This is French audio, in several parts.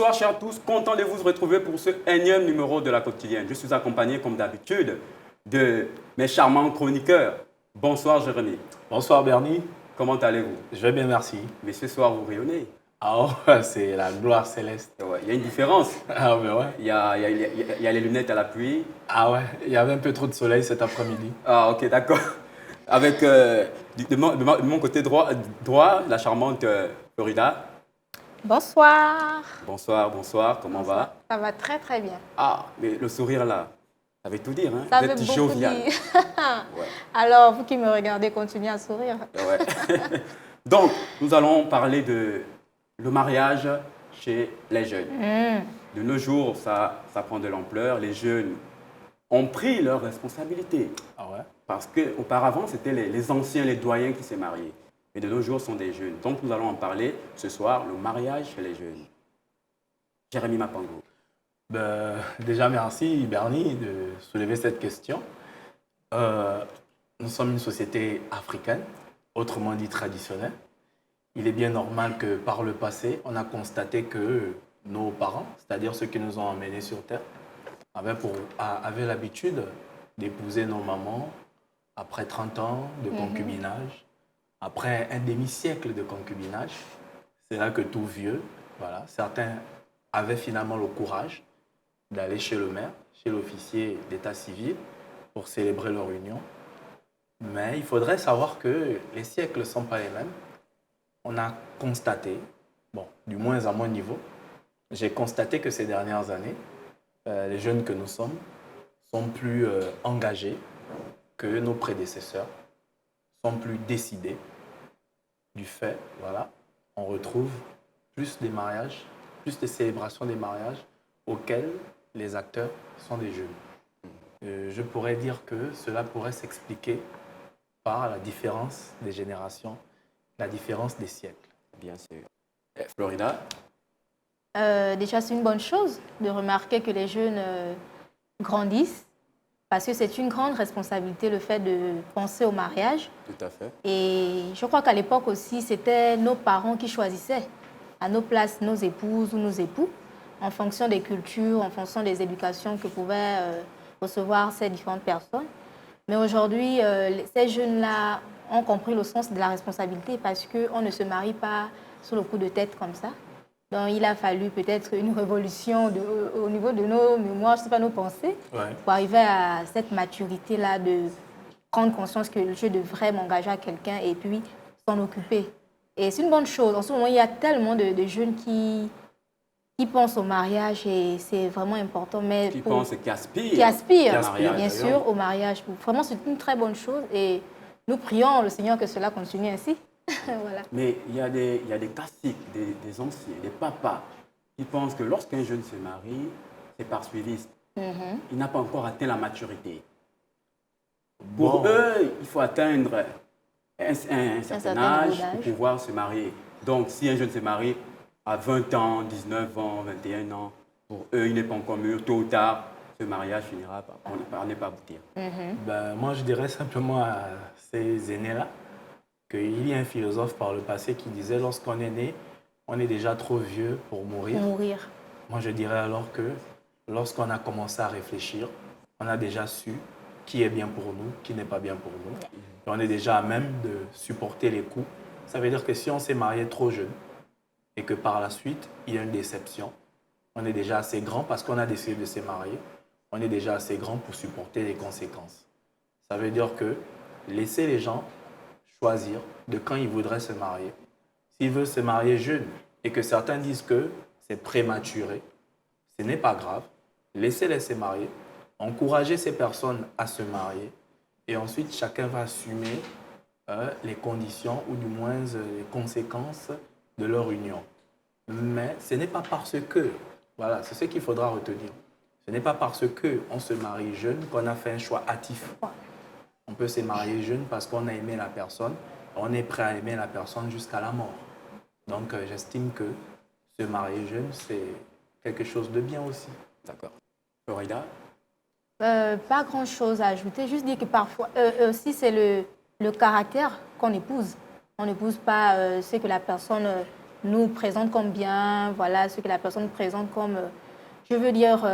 Bonsoir chers tous, content de vous retrouver pour ce énième numéro de la quotidienne. Je suis accompagné comme d'habitude de mes charmants chroniqueurs. Bonsoir Jérémy. Bonsoir Bernie, Comment allez-vous? je vais bien merci. Mais ce soir vous rayonnez. Ah ouais, c'est la gloire céleste. Ouais, il y a une différence. Ah mais ouais. Il y a les lunettes à la pluie. Ah ouais, il y avait un peu trop de soleil cet après-midi. Ah ok, d'accord. Avec de mon côté droit, la charmante Florida. Bonsoir. Bonsoir, comment va? Ça va très très bien. Ah, mais le sourire là, ça veut tout dire, hein? Ça Vous veut êtes beaucoup jovial. dire. Ouais. Alors, vous qui me regardez, continuez à sourire. Ouais. Donc, nous allons parler de le mariage chez les jeunes. De nos jours, ça prend de l'ampleur. Les jeunes ont pris leurs responsabilités. Ah ouais. Parce qu'auparavant, c'était les anciens, les doyens qui s'est mariés. Mais de nos jours, ce sont des jeunes. Donc, nous allons en parler ce soir, le mariage chez les jeunes. Jérémy Mapango. Déjà merci Bernie de soulever cette question. Nous sommes une société africaine, autrement dit traditionnelle. Il est bien normal que par le passé, on a constaté que nos parents, c'est-à-dire ceux qui nous ont emmenés sur Terre, avaient l'habitude d'épouser nos mamans après 30 ans de concubinage, après un demi-siècle de concubinage. C'est là que tout vieux, voilà, certains avaient finalement le courage d'aller chez le maire, chez l'officier d'état civil pour célébrer leur union. Mais il faudrait savoir que les siècles ne sont pas les mêmes. On a constaté, bon, du moins à mon niveau, j'ai constaté que ces dernières années, les jeunes que nous sommes sont plus engagés que nos prédécesseurs, sont plus décidés. Du fait, voilà, on retrouve plus des mariages, plus de célébrations des mariages auxquels les acteurs sont des jeunes. Je pourrais dire que cela pourrait s'expliquer par la différence des générations, la différence des siècles. Bien sûr. Florida. Déjà, c'est une bonne chose de remarquer que les jeunes grandissent parce que c'est une grande responsabilité le fait de penser au mariage. Tout à fait. Et je crois qu'à l'époque aussi, c'était nos parents qui choisissaient à nos places nos épouses ou nos époux en fonction des cultures, en fonction des éducations que pouvaient recevoir ces différentes personnes. Mais aujourd'hui, ces jeunes-là ont compris le sens de la responsabilité parce qu'on ne se marie pas sur le coup de tête comme ça. Donc, il a fallu peut-être une révolution au niveau de nos mémoires, je ne sais pas, nos pensées, pour arriver à cette maturité-là de prendre conscience que je devrais m'engager à quelqu'un et puis s'en occuper. Et c'est une bonne chose. En ce moment, il y a tellement de jeunes qui pensent au mariage et c'est vraiment important. Mais Qui aspirent. Qui aspirent, mariage, bien sûr, au mariage. Vraiment, c'est une très bonne chose et nous prions le Seigneur que cela continue ainsi. Voilà. Mais il y a des classiques, des anciens, des papas qui pensent que lorsqu'un jeune se marie, c'est par suiviste. Il n'a pas encore atteint la maturité. Pour eux, il faut atteindre un certain âge pour pouvoir se marier. Donc, si un jeune se marie à 20 ans, 19 ans, 21 ans, pour eux, il n'est pas encore mûr. Tôt ou tard, ce mariage finira par ne pas aboutir. Moi, je dirais simplement à ces aînés-là qu'il y a un philosophe par le passé qui disait lorsqu'on est né, on est déjà trop vieux pour mourir. Moi, je dirais alors que lorsqu'on a commencé à réfléchir, on a déjà su qui est bien pour nous, qui n'est pas bien pour nous. Et on est déjà à même de supporter les coups. Ça veut dire que si on s'est marié trop jeune et que par la suite, il y a une déception, on est déjà assez grand parce qu'on a décidé de se marier. On est déjà assez grand pour supporter les conséquences. Ça veut dire que laisser les gens choisir de quand ils voudraient se marier. S'ils veulent se marier jeune et que certains disent que c'est prématuré, ce n'est pas grave. Laissez-les se marier, encouragez ces personnes à se marier et ensuite chacun va assumer les conditions ou du moins les conséquences de leur union. Mais ce n'est pas parce que, voilà, c'est ce qu'il faudra retenir. Ce n'est pas parce qu'on se marie jeune qu'on a fait un choix hâtif. On peut se marier jeune parce qu'on a aimé la personne, on est prêt à aimer la personne jusqu'à la mort. Donc j'estime que se marier jeune, c'est quelque chose de bien aussi. D'accord. Florida? Pas grand-chose à ajouter, juste dire que parfois, aussi c'est le caractère qu'on épouse. On n'épouse pas ce que la personne nous présente comme bien, voilà ce que la personne présente comme, je veux dire,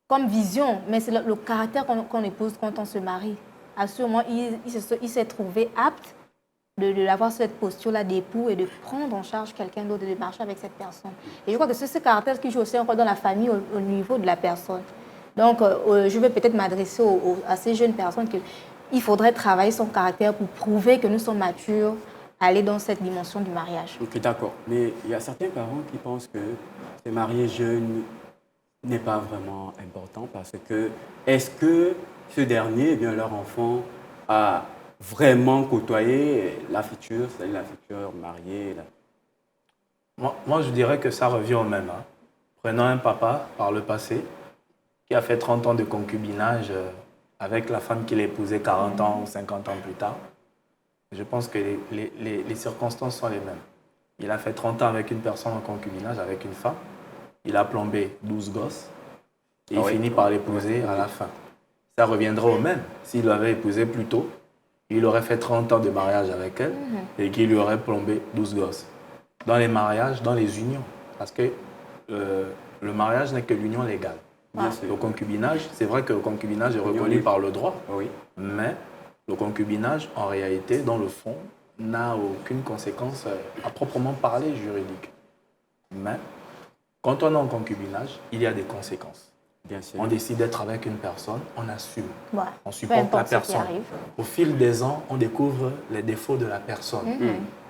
comme vision, mais c'est le caractère qu'on épouse quand on se marie. À ce moment, il s'est trouvé apte d'avoir cette posture-là d'époux et de prendre en charge quelqu'un d'autre et de marcher avec cette personne. Et je crois que c'est ce caractère qui joue aussi encore dans la famille au niveau de la personne. Donc, je vais peut-être m'adresser à ces jeunes personnes qu'il faudrait travailler son caractère pour prouver que nous sommes matures à aller dans cette dimension du mariage. Ok, d'accord. Mais il y a certains parents qui pensent que se marier jeune n'est pas vraiment important parce que est-ce que ce dernier, eh bien, leur enfant a vraiment côtoyé la future, c'est-à-dire la future mariée Moi, je dirais que ça revient au même. Hein. Prenons un papa par le passé qui a fait 30 ans de concubinage avec la femme qu'il a épousée 40 ans ou 50 ans plus tard. Je pense que les circonstances sont les mêmes. Il a fait 30 ans avec une personne en concubinage, avec une femme. Il a plombé 12 gosses et il finit par l'épouser à la fin. Ça reviendra au même. S'il l'avait épousée plus tôt, il aurait fait 30 ans de mariage avec elle et qu'il lui aurait plombé 12 gosses. Dans les mariages, dans les unions, parce que le mariage n'est que l'union légale. Le concubinage, c'est vrai que le concubinage est reconnu par le droit, mais le concubinage, en réalité, dans le fond, n'a aucune conséquence à proprement parler juridique. Mais quand on est en concubinage, il y a des conséquences. Bien sûr. On décide d'être avec une personne, on assume, on Peu supporte la importe ce qui personne. arrive. Au fil des ans, on découvre les défauts de la personne.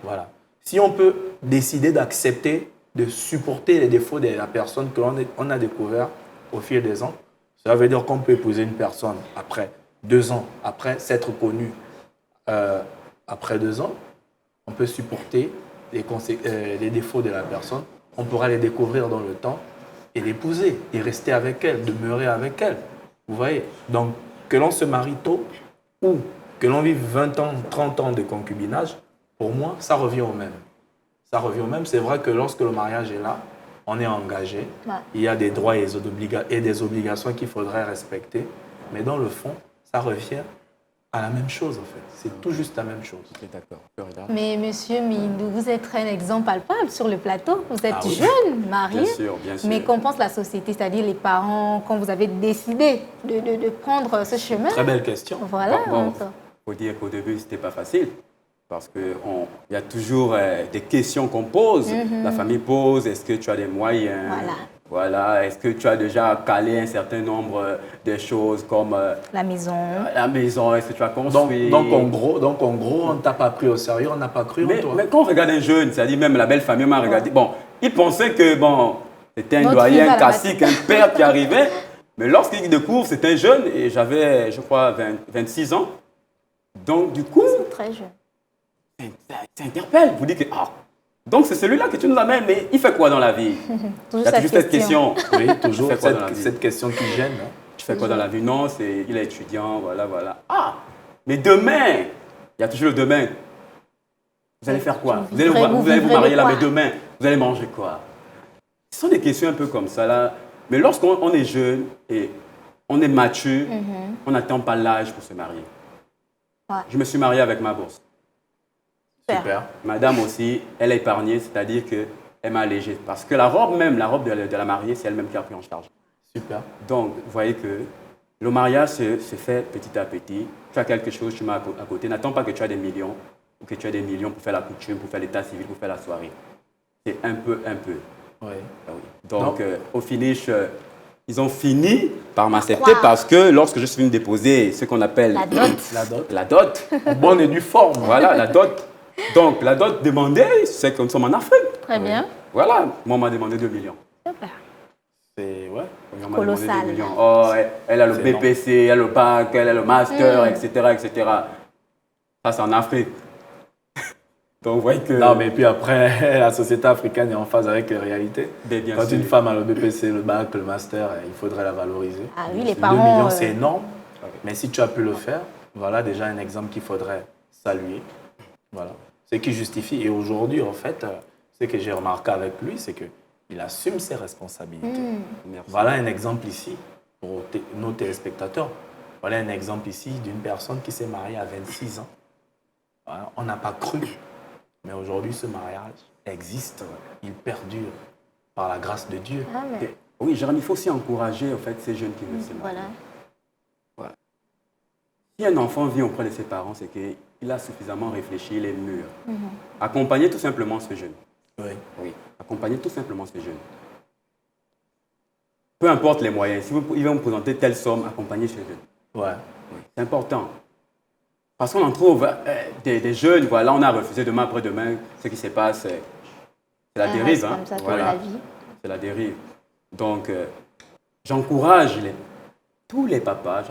Voilà. Si on peut décider d'accepter, de supporter les défauts de la personne que l'on a découvert au fil des ans, ça veut dire qu'on peut épouser une personne après 2 ans, après s'être connu après 2 ans, on peut supporter les défauts de la personne, on pourra les découvrir dans le temps et l'épouser, et rester avec elle, demeurer avec elle. Vous voyez? Donc, que l'on se marie tôt ou que l'on vive 20 ans, 30 ans de concubinage, pour moi, ça revient au même. Ça revient au même. C'est vrai que lorsque le mariage est là, on est engagé, il y a des droits et des obligations qu'il faudrait respecter, mais dans le fond, ça revient à la même chose en fait. C'est tout juste la même chose. Ok, d'accord. Mais monsieur Mindou, vous êtes un exemple palpable sur le plateau. Vous êtes jeune, marié. Bien sûr. Mais qu'en pense la société, c'est-à-dire les parents, quand vous avez décidé de prendre ce chemin? Très belle question. Voilà. Bon, faut dire qu'au début, c'était pas facile. Parce qu'il y a toujours des questions qu'on pose. La famille pose, est-ce que tu as des moyens? Voilà. Est-ce que tu as déjà calé un certain nombre de choses comme la maison? La maison, est-ce que tu as construit? Donc en gros, on ne t'a pas pris au sérieux, on n'a pas cru en toi. Mais quand on regarde un jeune, c'est-à-dire même la belle famille m'a regardé, bon, il pensait que c'était un doyen, un classique, un père qui arrivait. Mais lorsqu'il découvre, c'est un jeune, et j'avais, je crois, 26 ans. Donc du coup... C'est très jeune. Ça interpelle. Vous dites que, donc c'est celui-là que tu nous amènes, mais il fait quoi dans la vie? Il y a toujours cette question. Oui, toujours cette question qui gêne. Hein. Tu fais quoi dans la vie? Non, il est étudiant, voilà. Mais demain, il y a toujours le demain. Vous allez faire quoi? Vous allez vous marier là, mais demain, vous allez manger quoi? Ce sont des questions un peu comme ça là. Mais lorsqu'on est jeune et on est mature, on n'attend pas l'âge pour se marier. Je me suis marié avec ma bourse. Super. Madame aussi, elle a épargné, c'est-à-dire qu'elle m'a allégé. Parce que la robe de la mariée, c'est elle-même qui a pris en charge. Super. Donc, vous voyez que le mariage se fait petit à petit. Tu as quelque chose, tu mets à côté. N'attends pas que tu aies des millions ou que tu aies des millions pour faire la coutume, pour faire l'état civil, pour faire la soirée. C'est un peu. Oui. Donc, au finish, ils ont fini par m'accepter parce que lorsque je suis venu déposer ce qu'on appelle la dot. En bonne et due forme. Voilà, la dot. Donc, la dot demandée, c'est comme nous sommes en Afrique. Très bien. Voilà, moi, on m'a demandé 2 millions. Super. C'est, colossal. 2 millions. Oh, elle a le BPC, elle a le bac, elle a le master, etc., etc. Ça, c'est en Afrique. Donc, vous voyez que... Non, mais puis après, la société africaine est en phase avec les réalités. Bien Quand sûr. une femme a le BPC, le bac, le master, il faudrait la valoriser. Ah oui, les 2 parents... millions, c'est énorme. Mais si tu as pu le faire, voilà déjà un exemple qu'il faudrait saluer. Voilà. Ce qui justifie. Et aujourd'hui, en fait, ce que j'ai remarqué avec lui, c'est qu'il assume ses responsabilités. Voilà un exemple ici pour nos téléspectateurs. Voilà un exemple ici d'une personne qui s'est mariée à 26 ans. Voilà. On n'a pas cru. Mais aujourd'hui, ce mariage existe, il perdure par la grâce de Dieu. Amen. Oui, Jérémie, il faut aussi encourager en fait, ces jeunes qui veulent se marier. Voilà. Si un enfant vit auprès de ses parents, c'est qu'il a suffisamment réfléchi, il est mûr. Accompagner tout simplement ce jeune. Oui. Accompagner tout simplement ce jeune. Peu importe les moyens, si ils vont vous présenter telle somme, accompagner ce jeune. Ouais. Oui, c'est important. Parce qu'on en trouve des jeunes, voilà, on a refusé demain après-demain, ce qui se passe, c'est la dérive. Comme ça, voilà. la vie. C'est la dérive. Donc, j'encourage tous les papas,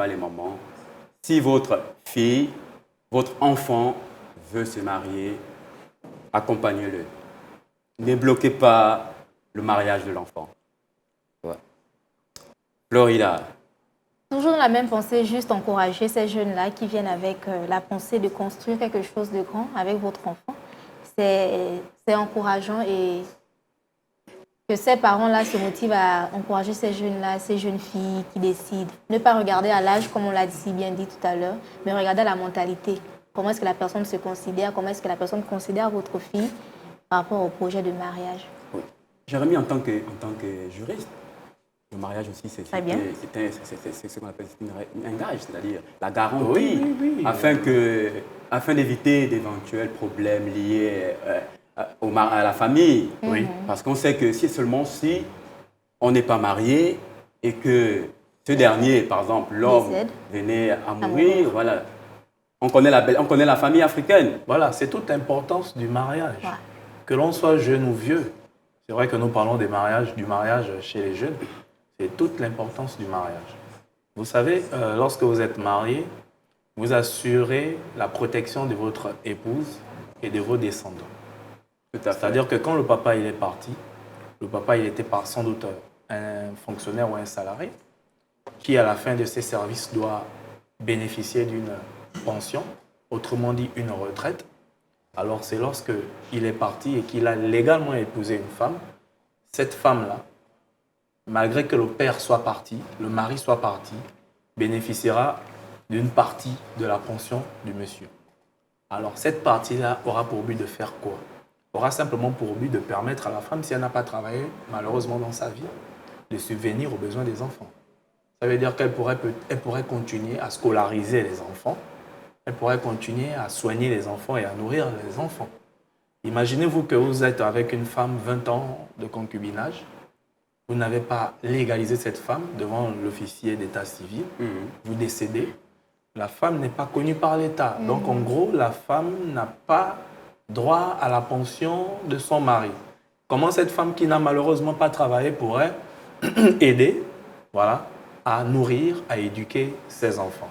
les mamans, si votre fille, votre enfant veut se marier, accompagnez-le. Ne bloquez pas le mariage de l'enfant. Ouais. Florida. Toujours dans la même pensée, juste encourager ces jeunes-là qui viennent avec la pensée de construire quelque chose de grand avec votre enfant. C'est encourageant et que ces parents-là se motivent à encourager ces jeunes-là, ces jeunes filles qui décident. Ne pas regarder à l'âge, comme on l'a si bien dit tout à l'heure, mais regarder à la mentalité. Comment est-ce que la personne se considère, comment est-ce que la personne considère votre fille par rapport au projet de mariage. Oui. Jérémie, en tant que juriste, le mariage aussi, c'est ce qu'on appelle un gage, c'est-à-dire la garantie, afin d'éviter d'éventuels problèmes liés à la famille. Oui. Parce qu'on sait que si on n'est pas marié et que ce dernier, par exemple, l'homme venait à mourir, voilà. On connaît la famille africaine. Voilà, c'est toute l'importance du mariage. Ouais. Que l'on soit jeune ou vieux. C'est vrai que nous parlons du mariage chez les jeunes. C'est toute l'importance du mariage. Vous savez, lorsque vous êtes marié, vous assurez la protection de votre épouse et de vos descendants. C'est-à-dire que quand le papa il est parti, le papa il était sans doute un fonctionnaire ou un salarié qui à la fin de ses services doit bénéficier d'une pension, autrement dit une retraite. Alors c'est lorsque il est parti et qu'il a légalement épousé une femme, cette femme-là, malgré que le père soit parti, le mari soit parti, bénéficiera d'une partie de la pension du monsieur. Alors cette partie-là aura pour but de faire quoi? Aura simplement pour but de permettre à la femme, si elle n'a pas travaillé, malheureusement dans sa vie, de subvenir aux besoins des enfants. Ça veut dire qu'elle pourrait continuer à scolariser les enfants, elle pourrait continuer à soigner les enfants et à nourrir les enfants. Imaginez-vous que vous êtes avec une femme 20 ans de concubinage, vous n'avez pas légalisé cette femme devant l'officier d'état civil, vous décédez, la femme n'est pas connue par l'État. Donc en gros, la femme n'a pas droit à la pension de son mari. Comment cette femme qui n'a malheureusement pas travaillé pourrait aider à nourrir, à éduquer ses enfants?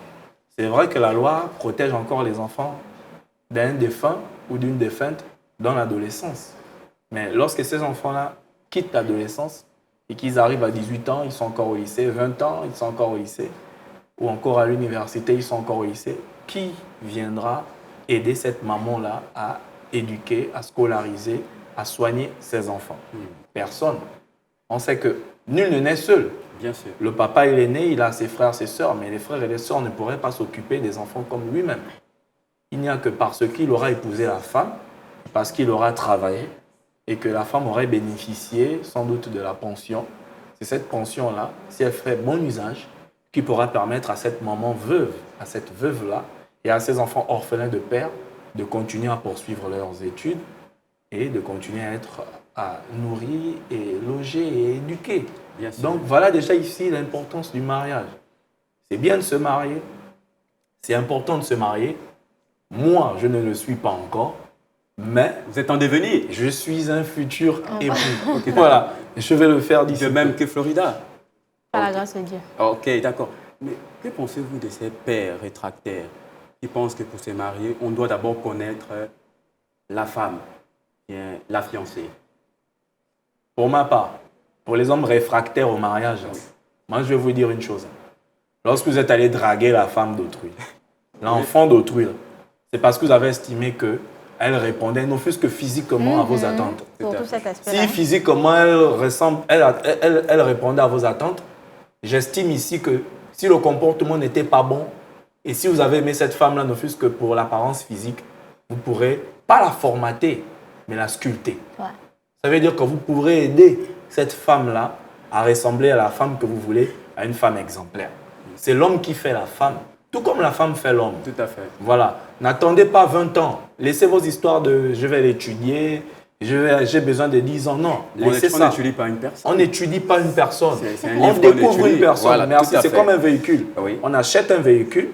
C'est vrai que la loi protège encore les enfants d'un défunt ou d'une défunte dans l'adolescence. Mais lorsque ces enfants-là quittent l'adolescence et qu'ils arrivent à 18 ans, ils sont encore au lycée, 20 ans, ils sont encore au lycée, ou encore à l'université, ils sont encore au lycée, qui viendra aider cette maman-là à éduquer, à scolariser, à soigner ses enfants? Personne. On sait que nul ne naît seul. Bien sûr. Le papa, il est né, il a ses frères, ses sœurs, mais les frères et les sœurs ne pourraient pas s'occuper des enfants comme lui-même. Il n'y a que parce qu'il aura épousé la femme, parce qu'il aura travaillé, et que la femme aurait bénéficié sans doute de la pension. C'est cette pension-là, si elle fait bon usage, qui pourra permettre à cette maman veuve, à cette veuve-là, et à ses enfants orphelins de père, de continuer à poursuivre leurs études et de continuer à nourrir et loger et éduquer. Donc voilà déjà ici l'importance du mariage. C'est bien de se marier, c'est important de se marier. Moi, je ne le suis pas encore, mais vous êtes en devenir. Je suis un futur époux. Okay. Voilà, je vais le faire d'ici. De même que Florida. Par la grâce de Dieu. Ok, d'accord. Mais que pensez-vous de ces pères rétractaires qui pensent que pour se marier, on doit d'abord connaître la femme, bien, la fiancée? Pour ma part, pour les hommes réfractaires au mariage, moi je vais vous dire une chose. Lorsque vous êtes allé draguer la femme d'autrui, l'enfant d'autrui, c'est parce que vous avez estimé qu'elle répondait, non plus que physiquement, à vos attentes. Si physiquement elle répondait à vos attentes, j'estime ici que si le comportement n'était pas bon, et si vous avez aimé cette femme-là, ne fût-ce que pour l'apparence physique, vous ne pourrez pas la formater mais la sculpter. Ouais. Ça veut dire que vous pourrez aider cette femme-là à ressembler à la femme que vous voulez, à une femme exemplaire. C'est l'homme qui fait la femme, tout comme la femme fait l'homme. Tout à fait. Voilà. N'attendez pas 20 ans. Laissez vos histoires de « je vais l'étudier », j'ai besoin de 10 ans. Non, laissez ça. On n'étudie pas une personne. On n'étudie pas une personne. On découvre une personne. Voilà, merci. C'est comme un véhicule. Oui. On achète un véhicule.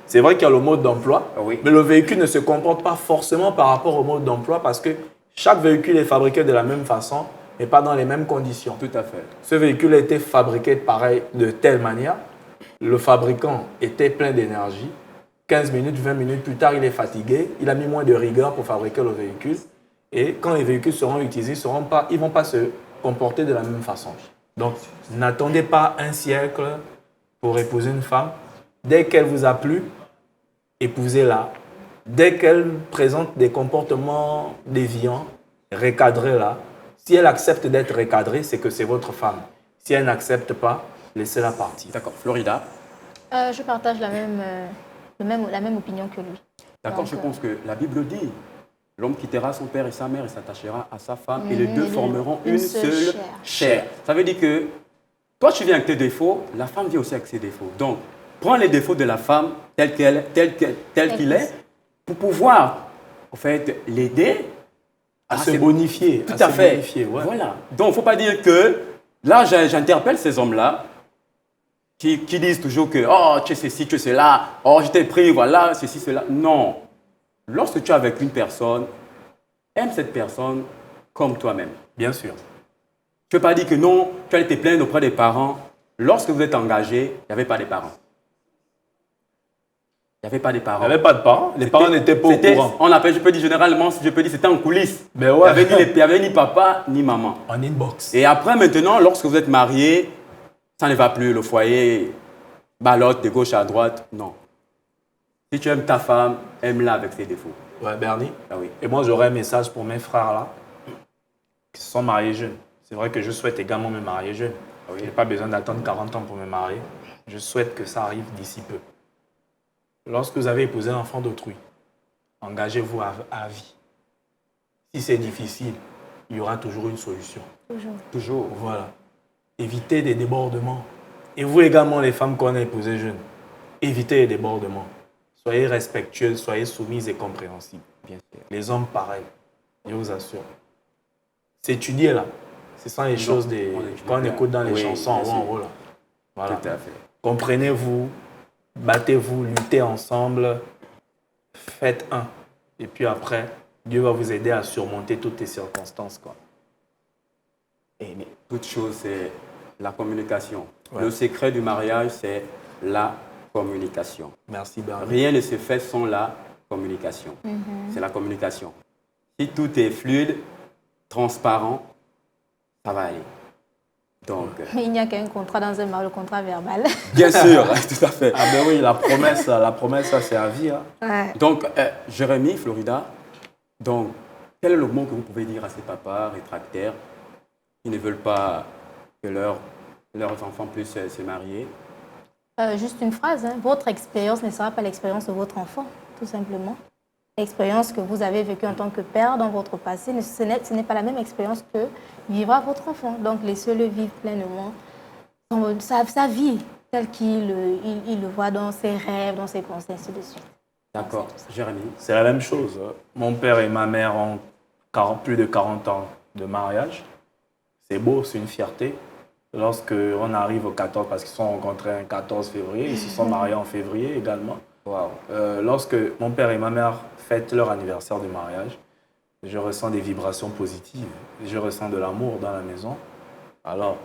C'est vrai qu'il y a le mode d'emploi, oui. mais le véhicule ne se comporte pas forcément par rapport au mode d'emploi parce que chaque véhicule est fabriqué de la même façon, mais pas dans les mêmes conditions. Tout à fait. Ce véhicule a été fabriqué pareil, de telle manière. Le fabricant était plein d'énergie. 15 minutes, 20 minutes plus tard, il est fatigué. Il a mis moins de rigueur pour fabriquer le véhicule. Et quand les véhicules seront utilisés, ils ne vont pas se comporter de la même façon. Donc, n'attendez pas un siècle pour épouser une femme. Dès qu'elle vous a plu, épousez-la. Dès qu'elle présente des comportements déviants, recadrez-la. Si elle accepte d'être recadrée, c'est que c'est votre femme. Si elle n'accepte pas, laissez-la partir. D'accord. Florida? Je partage la même opinion que lui. D'accord, je pense que la Bible dit, l'homme quittera son père et sa mère et s'attachera à sa femme et les deux formeront une seule chair. Ça veut dire que toi, tu viens avec tes défauts, la femme vient aussi avec ses défauts. Donc, prends les défauts de la femme tel qu'il est pour pouvoir, en fait, l'aider à se bonifier. Tout à fait. Bonifier, ouais. Voilà. Donc, il ne faut pas dire que, là, j'interpelle ces hommes-là qui disent toujours que, oh, tu es ceci, tu es cela, oh, je t'ai pris, voilà, ceci, cela. Non. Lorsque tu es avec une personne, aime cette personne comme toi-même. Bien sûr. Tu ne peux pas dire que non, tu allais te plaindre auprès des parents. Lorsque vous êtes engagé, il n'y avait pas de parents. Il n'y avait pas de parents. Il n'y avait pas de parents. Les parents n'étaient pas au courant. On appelle, je peux dire généralement, si je peux dire, c'était en coulisses. Mais ouais. Il n'y avait ni papa, ni maman. En inbox. Et après, maintenant, lorsque vous êtes mariés, ça ne va plus. Le foyer ballotte de gauche à droite. Non. Si tu aimes ta femme, aime-la avec ses défauts. Ouais, Bernie. Ah oui. Et moi, j'aurais un message pour mes frères là, qui se sont mariés jeunes. C'est vrai que je souhaite également me marier jeune. Ah oui. Je n'ai pas besoin d'attendre 40 ans pour me marier. Je souhaite que ça arrive d'ici peu. Lorsque vous avez épousé un enfant d'autrui, engagez-vous à vie. Si c'est difficile, il y aura toujours une solution. Toujours. Voilà. Évitez des débordements. Et vous également, les femmes qu'on a épousées jeunes, évitez les débordements. Soyez respectueuses, soyez soumises et compréhensibles. Bien sûr. Les hommes, pareil. Je vous assure. S'étudier là, ce sont les choses qu'on écoute dans les chansons en haut là. Voilà. Tout à fait. Comprenez-vous, battez-vous, luttez ensemble, faites un. Et puis après, Dieu va vous aider à surmonter toutes les circonstances, quoi. Mais toute chose, c'est la communication. Ouais. Le secret du mariage, c'est la communication. Merci, Bernard. Rien ne se fait sans la communication. C'est la communication. Si tout est fluide, transparent, ça va aller. Donc, mais il n'y a qu'un contrat dans un mariage, le contrat verbal. Bien sûr, tout à fait. Ah ben oui, la promesse, ça c'est à vie. Hein. Ouais. Donc, Jérémy, Florida, donc, quel est le mot que vous pouvez dire à ces papas réfractaires qui ne veulent pas que leurs enfants puissent se marier? Juste une phrase, hein. Votre expérience ne sera pas l'expérience de votre enfant, tout simplement. L'expérience que vous avez vécue en tant que père dans votre passé, ce n'est pas la même expérience que vivra votre enfant. Donc, laissez-le vivre pleinement sa vie, telle qu'il le voit dans ses rêves, dans ses pensées, ainsi de suite. D'accord. Jérémy? C'est la même chose. Mon père et ma mère ont plus de 40 ans de mariage. C'est beau, c'est une fierté. Lorsqu'on arrive au 14, parce qu'ils se sont rencontrés un 14 février, ils se sont mariés en février également. Wow. Lorsque mon père et ma mère fêtent leur anniversaire de mariage, je ressens des vibrations positives. Je ressens de l'amour dans la maison. Alors,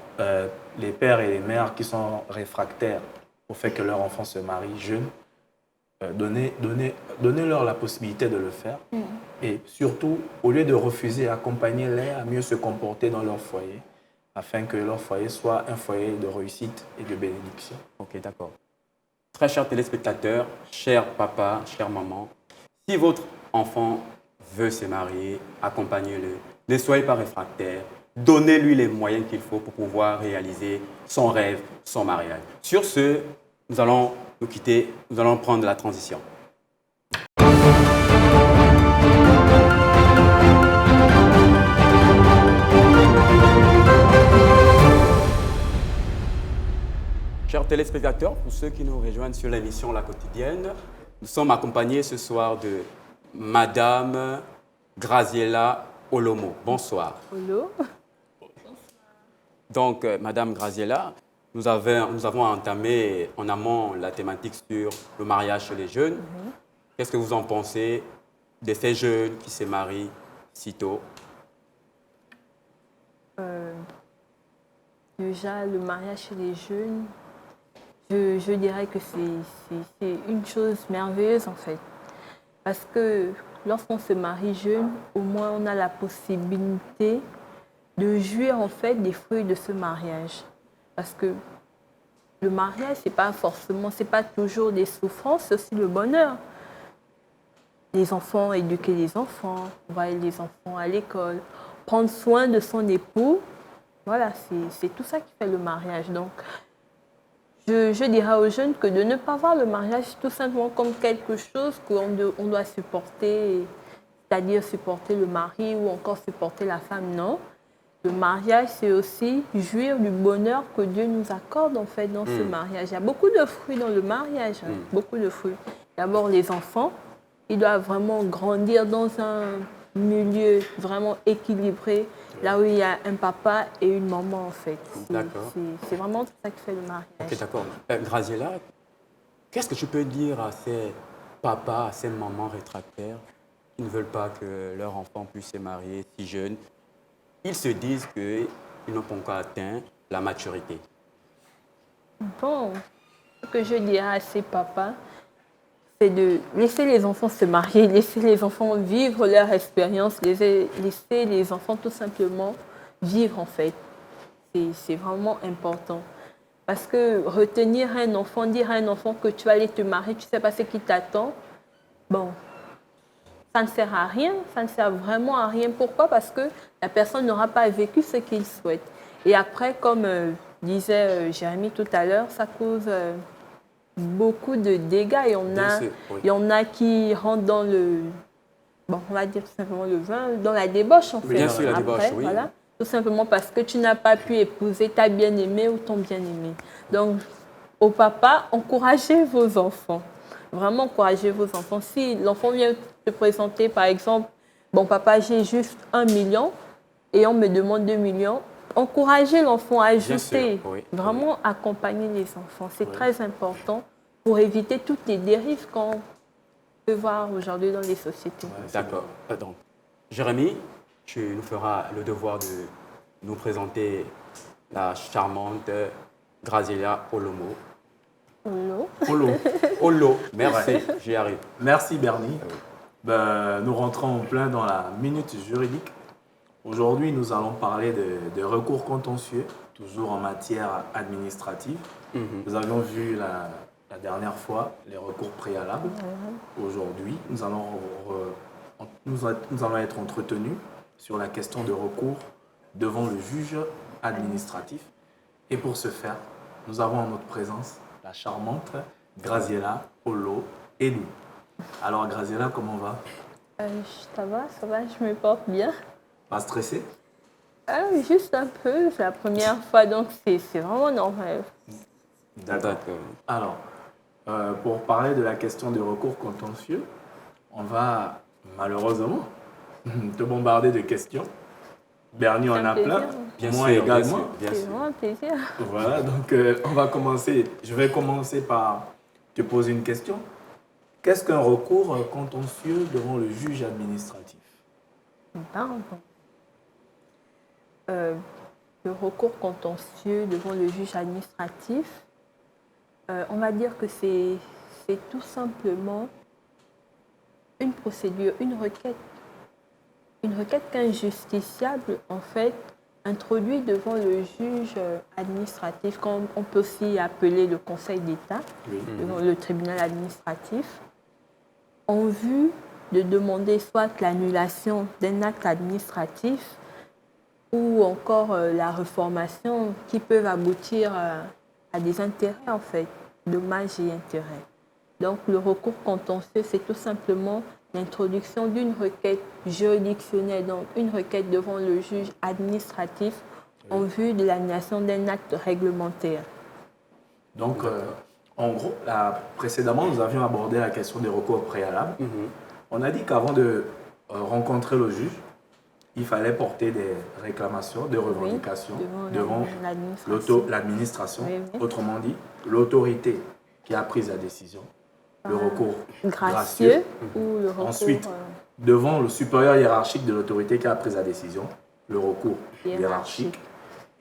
les pères et les mères qui sont réfractaires au fait que leur enfant se marie jeune, donnez-leur la possibilité de le faire. Et surtout, au lieu de refuser, accompagnez-les à mieux se comporter dans leur foyer, afin que leur foyer soit un foyer de réussite et de bénédiction. Ok, d'accord. Très chers téléspectateurs, chers papas, chères mamans, si votre enfant veut se marier, accompagnez-le. Ne soyez pas réfractaires. Donnez-lui les moyens qu'il faut pour pouvoir réaliser son rêve, son mariage. Sur ce, nous allons nous quitter, nous allons prendre la transition. téléspectateurs, pour ceux qui nous rejoignent sur l'émission La Quotidienne, nous sommes accompagnés ce soir de Madame Graziella Olomo. Bonsoir. Hello. Donc, Madame Graziella, nous avons entamé en amont la thématique sur le mariage chez les jeunes. Qu'est-ce que vous en pensez de ces jeunes qui se marient si tôt? Déjà, le mariage chez les jeunes, je dirais que c'est une chose merveilleuse en fait. Parce que lorsqu'on se marie jeune, au moins on a la possibilité de jouir en fait des fruits de ce mariage. Parce que le mariage, c'est pas toujours des souffrances, c'est aussi le bonheur. Les enfants, éduquer les enfants, envoyer les enfants à l'école, prendre soin de son époux. Voilà, c'est tout ça qui fait le mariage. Donc, je dirais aux jeunes que de ne pas voir le mariage tout simplement comme quelque chose qu'on doit supporter, c'est-à-dire supporter le mari ou encore supporter la femme, non. Le mariage, c'est aussi jouir du bonheur que Dieu nous accorde en fait dans ce mariage. Il y a beaucoup de fruits dans le mariage, beaucoup de fruits. D'abord, les enfants, ils doivent vraiment grandir dans un milieu vraiment équilibré, là où il y a un papa et une maman en fait. C'est vraiment ça qui fait le mariage. Ok, d'accord. Graziella, qu'est-ce que tu peux dire à ces papas, à ces mamans réfractaires qui ne veulent pas que leur enfant puisse se marier si jeune? Ils se disent qu'ils n'ont pas encore atteint la maturité. Bon, ce que je dirais à ces papas, c'est de laisser les enfants se marier, laisser les enfants vivre leur expérience, laisser les enfants tout simplement vivre en fait. C'est vraiment important. Parce que retenir un enfant, dire à un enfant que tu vas aller te marier, tu ne sais pas ce qui t'attend, bon, ça ne sert à rien, ça ne sert vraiment à rien. Pourquoi? Parce que la personne n'aura pas vécu ce qu'il souhaite. Et après, comme disait Jérémy tout à l'heure, ça cause beaucoup de dégâts. Il y en a qui rentrent dans le, bon, on va dire tout simplement le vin, dans la débauche en fait. Bien sûr, la débauche, oui. Voilà, tout simplement parce que tu n'as pas pu épouser ta bien-aimée ou ton bien-aimé. Donc, au papa, encouragez vos enfants. Vraiment encouragez vos enfants. Si l'enfant vient te présenter, par exemple, bon papa, j'ai juste 1 million et on me demande 2 millions, encouragez l'enfant à ajouter. Oui. Vraiment accompagner les enfants. C'est très important pour éviter toutes les dérives qu'on peut voir aujourd'hui dans les sociétés. D'accord. Donc, Jérémy, tu nous feras le devoir de nous présenter la charmante Graziella Olomo. Olo. Merci, j'y arrive. Merci Bernie. Nous rentrons en plein dans la minute juridique. Aujourd'hui, nous allons parler de recours contentieux, toujours en matière administrative. Nous avions vu la dernière fois les recours préalables. Aujourd'hui, nous allons être entretenus sur la question de recours devant le juge administratif. Et pour ce faire, nous avons en notre présence la charmante Graziella Olo Elou. Alors Graziella, comment va? Ça va, je me porte bien. Pas stressée? Juste un peu, c'est la première fois, donc c'est vraiment normal. D'accord. Alors, pour parler de la question du recours contentieux, on va malheureusement te bombarder de questions. Bernie en a plein, moi également. C'est vraiment un plaisir. Voilà, donc on va commencer. Je vais commencer par te poser une question. Qu'est-ce qu'un recours contentieux devant le juge administratif? Le recours contentieux devant le juge administratif, on va dire que c'est tout simplement une procédure, une requête qu'un justiciable, en fait, introduit devant le juge administratif, comme on peut aussi appeler le Conseil d'État, devant le tribunal administratif, en vue de demander soit l'annulation d'un acte administratif ou encore la reformation qui peuvent aboutir à des intérêts, en fait, dommages et intérêts. Donc, le recours contentieux, c'est tout simplement l'introduction d'une requête juridictionnelle, donc une requête devant le juge administratif en vue de l'annulation d'un acte réglementaire. Donc, en gros, précédemment, nous avions abordé la question des recours préalables. On a dit qu'avant de rencontrer le juge, il fallait porter des réclamations, des revendications devant l'administration, autrement dit, l'autorité qui a pris la décision, le recours gracieux, ou le recours... Ensuite, devant le supérieur hiérarchique de l'autorité qui a pris la décision, le recours hiérarchique.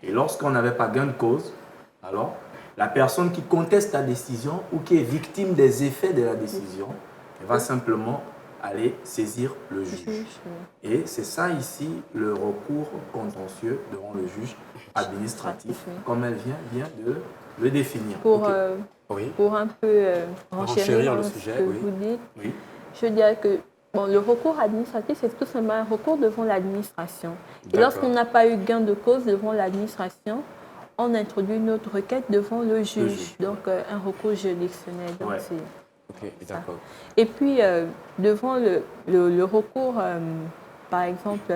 Et lorsqu'on n'avait pas gain de cause, alors la personne qui conteste la décision ou qui est victime des effets de la décision, elle va simplement aller saisir le juge. Et c'est ça ici, le recours contentieux devant le juge administratif, comme elle vient de le définir. Pour un peu renchérir le ce sujet, que vous dites, je dirais que le recours administratif, c'est tout simplement un recours devant l'administration. Et lorsqu'on n'a pas eu gain de cause devant l'administration, on introduit une autre requête devant le juge. Donc, un recours juridictionnel. Donc, d'accord. Et puis, devant le recours, par exemple,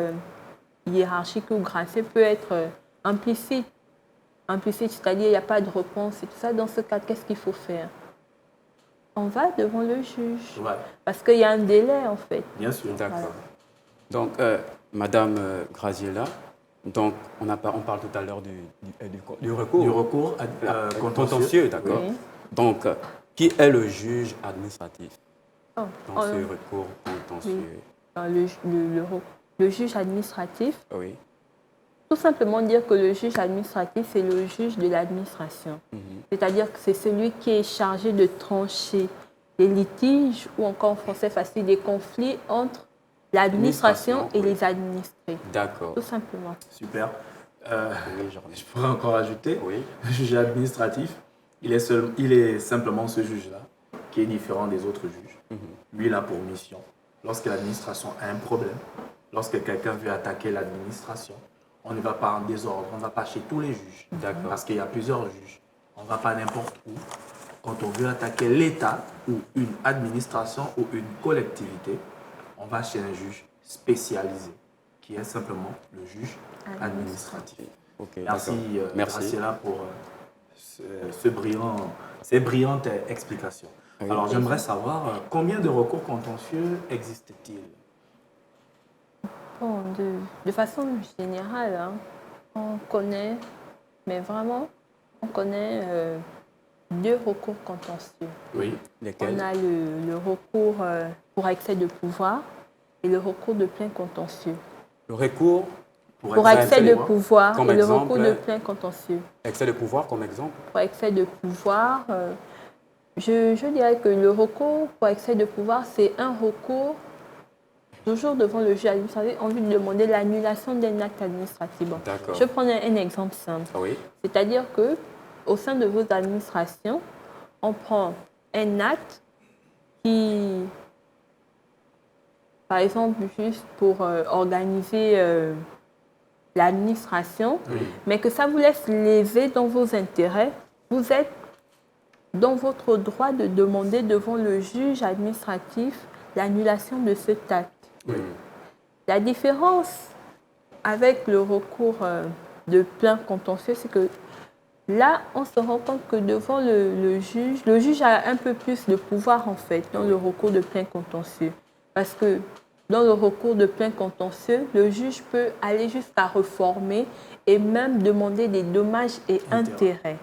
hiérarchique ou gracieux, peut être implicite. Implicite, c'est-à-dire il n'y a pas de réponse et tout ça. Dans ce cas, qu'est-ce qu'il faut faire? On va devant le juge. Parce qu'il y a un délai, en fait. Bien sûr. D'accord. Donc, Madame Graziella, donc, on parle tout à l'heure du recours. Du recours contentieux, d'accord. Oui. Donc, qui est le juge administratif dans ce recours contentieux? Le juge administratif, Oui. tout simplement dire que le juge administratif, c'est le juge de l'administration. C'est-à-dire que c'est celui qui est chargé de trancher les litiges ou encore en français facile, des conflits entre l'administration et les administrés. D'accord. Tout simplement. Super. Je pourrais encore ajouter, le juge administratif, il est simplement ce juge-là, qui est différent des autres juges. Lui, il a pour mission, lorsque l'administration a un problème, lorsque quelqu'un veut attaquer l'administration, on ne va pas en désordre, on ne va pas chez tous les juges, parce qu'il y a plusieurs juges. On ne va pas n'importe où. Quand on veut attaquer l'État ou une administration ou une collectivité, on va chez un juge spécialisé, qui est simplement le juge administratif. Merci, Graciella, pour ces brillantes explications. Alors, j'aimerais savoir combien de recours contentieux existent-ils? Bon, de façon générale, on connaît, mais vraiment, on connaît 2 recours contentieux. Oui, lesquels? On a le recours pour excès de pouvoir et le recours de plein contentieux. Le recours pour excès de pouvoir comme et exemple, le recours de plein contentieux. Excès de pouvoir comme exemple? Pour excès de pouvoir, je dirais que le recours pour excès de pouvoir, c'est un recours toujours devant le juge administratif en vue de demander l'annulation d'un acte administratif. Bon, je prends un exemple simple. C'est-à-dire qu'au sein de vos administrations, on prend un acte qui, par exemple, juste pour organiser l'administration, mais que ça vous laisse léser dans vos intérêts, vous êtes dans votre droit de demander devant le juge administratif l'annulation de cet acte. La différence avec le recours de plein contentieux, c'est que là, on se rend compte que devant le juge a un peu plus de pouvoir en fait dans le recours de plein contentieux. Parce que dans le recours de plein contentieux, le juge peut aller jusqu'à reformer et même demander des dommages et intérêts.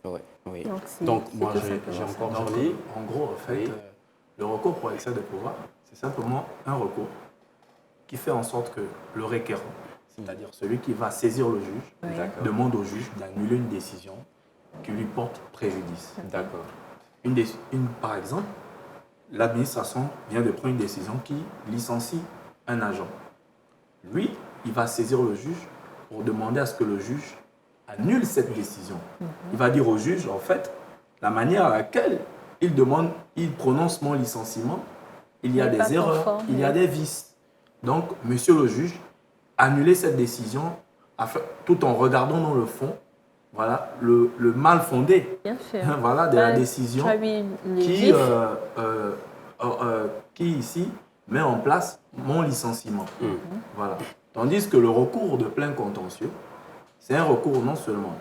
Oui. Donc moi, j'ai encore envie. En gros, en fait, le recours pour excès de pouvoir, c'est simplement un recours qui fait en sorte que le requérant, c'est-à-dire celui qui va saisir le juge, demande au juge d'annuler une décision qui lui porte préjudice. D'accord. Par exemple, l'administration vient de prendre une décision qui licencie un agent. Lui, il va saisir le juge pour demander à ce que le juge annule cette décision. Il va dire au juge, en fait, la manière à laquelle il prononce mon licenciement, il y a des erreurs, il y a des vices. Donc, monsieur le juge, annulez cette décision tout en regardant dans le fond, voilà, le mal fondé voilà, de la décision qui ici met en place mon licenciement. Voilà. Tandis que le recours de plein contentieux, c'est un recours non seulement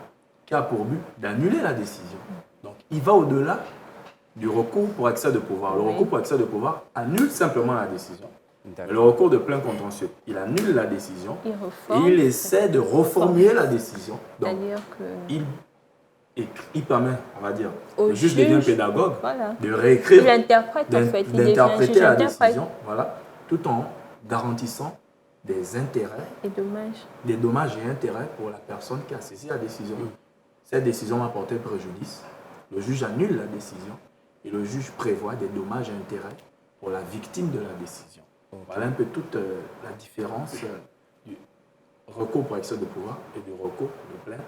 qui a pour but d'annuler la décision. Donc, il va au-delà du recours pour excès de pouvoir. Le recours pour excès de pouvoir annule simplement la décision. Le recours de plein contentieux, il annule la décision et il essaie de reformuler la décision. Donc, il permet, on va dire, le juge devient pédagogue, de réécrire, d'interpréter la décision, voilà, tout en garantissant des intérêts, des dommages et intérêts pour la personne qui a saisi la décision. Cette décision va porter préjudice. Le juge annule la décision et le juge prévoit des dommages et intérêts pour la victime de la décision. Voilà un peu toute la différence du recours pour excès de pouvoir et du recours de plein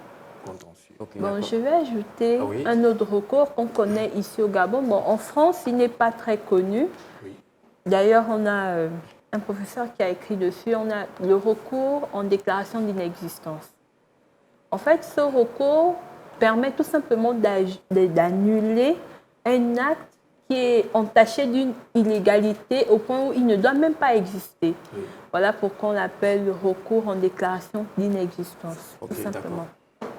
contentieux. Bon, je vais ajouter un autre recours qu'on connaît ici au Gabon. Bon, en France, il n'est pas très connu. D'ailleurs, on a un professeur qui a écrit dessus. On a le recours en déclaration d'inexistence. En fait, ce recours permet tout simplement d'annuler un acte qui est entaché d'une illégalité au point où il ne doit même pas exister. Voilà pourquoi on l'appelle le recours en déclaration d'inexistence, tout simplement.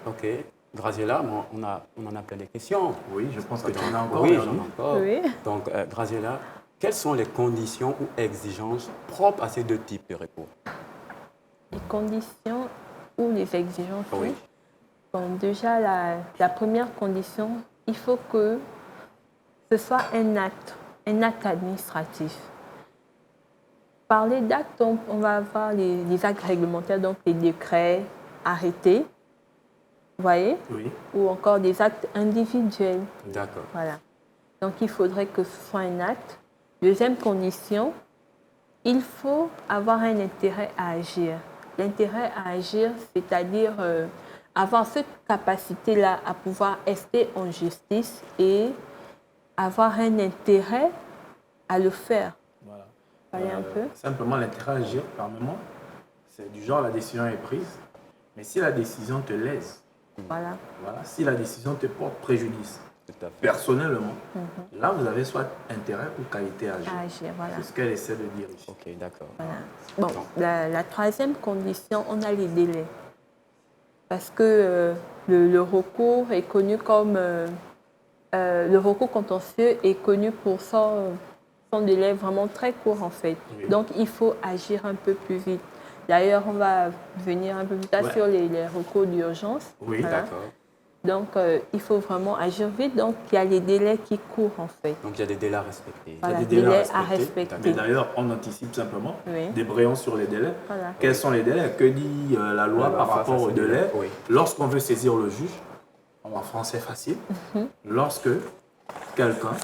Ok. Graziella, on en a plein de questions. Oui, je pense que tu en as encore. Oui, j'en ai encore. Oui. Donc, Graziella, quelles sont les conditions ou exigences propres à ces deux types de recours? Les conditions ou les exigences? Oui. Bon, déjà, la première condition, il faut que ce soit un acte administratif. Parler d'actes, on va avoir les actes réglementaires, donc les décrets, arrêtés, vous voyez? Oui. Ou encore des actes individuels. D'accord. Voilà. Donc, il faudrait que ce soit un acte. Deuxième condition, il faut avoir un intérêt à agir. L'intérêt à agir, c'est-à-dire avoir cette capacité-là à pouvoir rester en justice et avoir un intérêt à le faire. Voilà. Un peu. Simplement, l'intérêt à agir, par moment, c'est du genre la décision est prise, mais si la décision te lèse, voilà, si la décision te porte préjudice, personnellement, là, vous avez soit intérêt ou qualité à agir. Voilà. C'est ce qu'elle essaie de dire ici. Ok, d'accord. Voilà. Bon, la troisième condition, on a les délais. Parce que le recours est connu comme... le recours contentieux est connu pour son délai vraiment très court, en fait. Oui. Donc, il faut agir un peu plus vite. D'ailleurs, on va venir un peu plus tard sur les recours d'urgence. Oui, voilà. D'accord. Donc, il faut vraiment agir vite. Donc, il y a les délais qui courent, en fait. Donc, il y a des délais à respecter. Voilà, il y a des délais à respecter. Mais d'ailleurs, on anticipe simplement, débrayons sur les délais. Voilà. Quels sont les délais? Que dit la loi par rapport aux délais? Lorsqu'on veut saisir le juge, en français facile, lorsque quelqu'un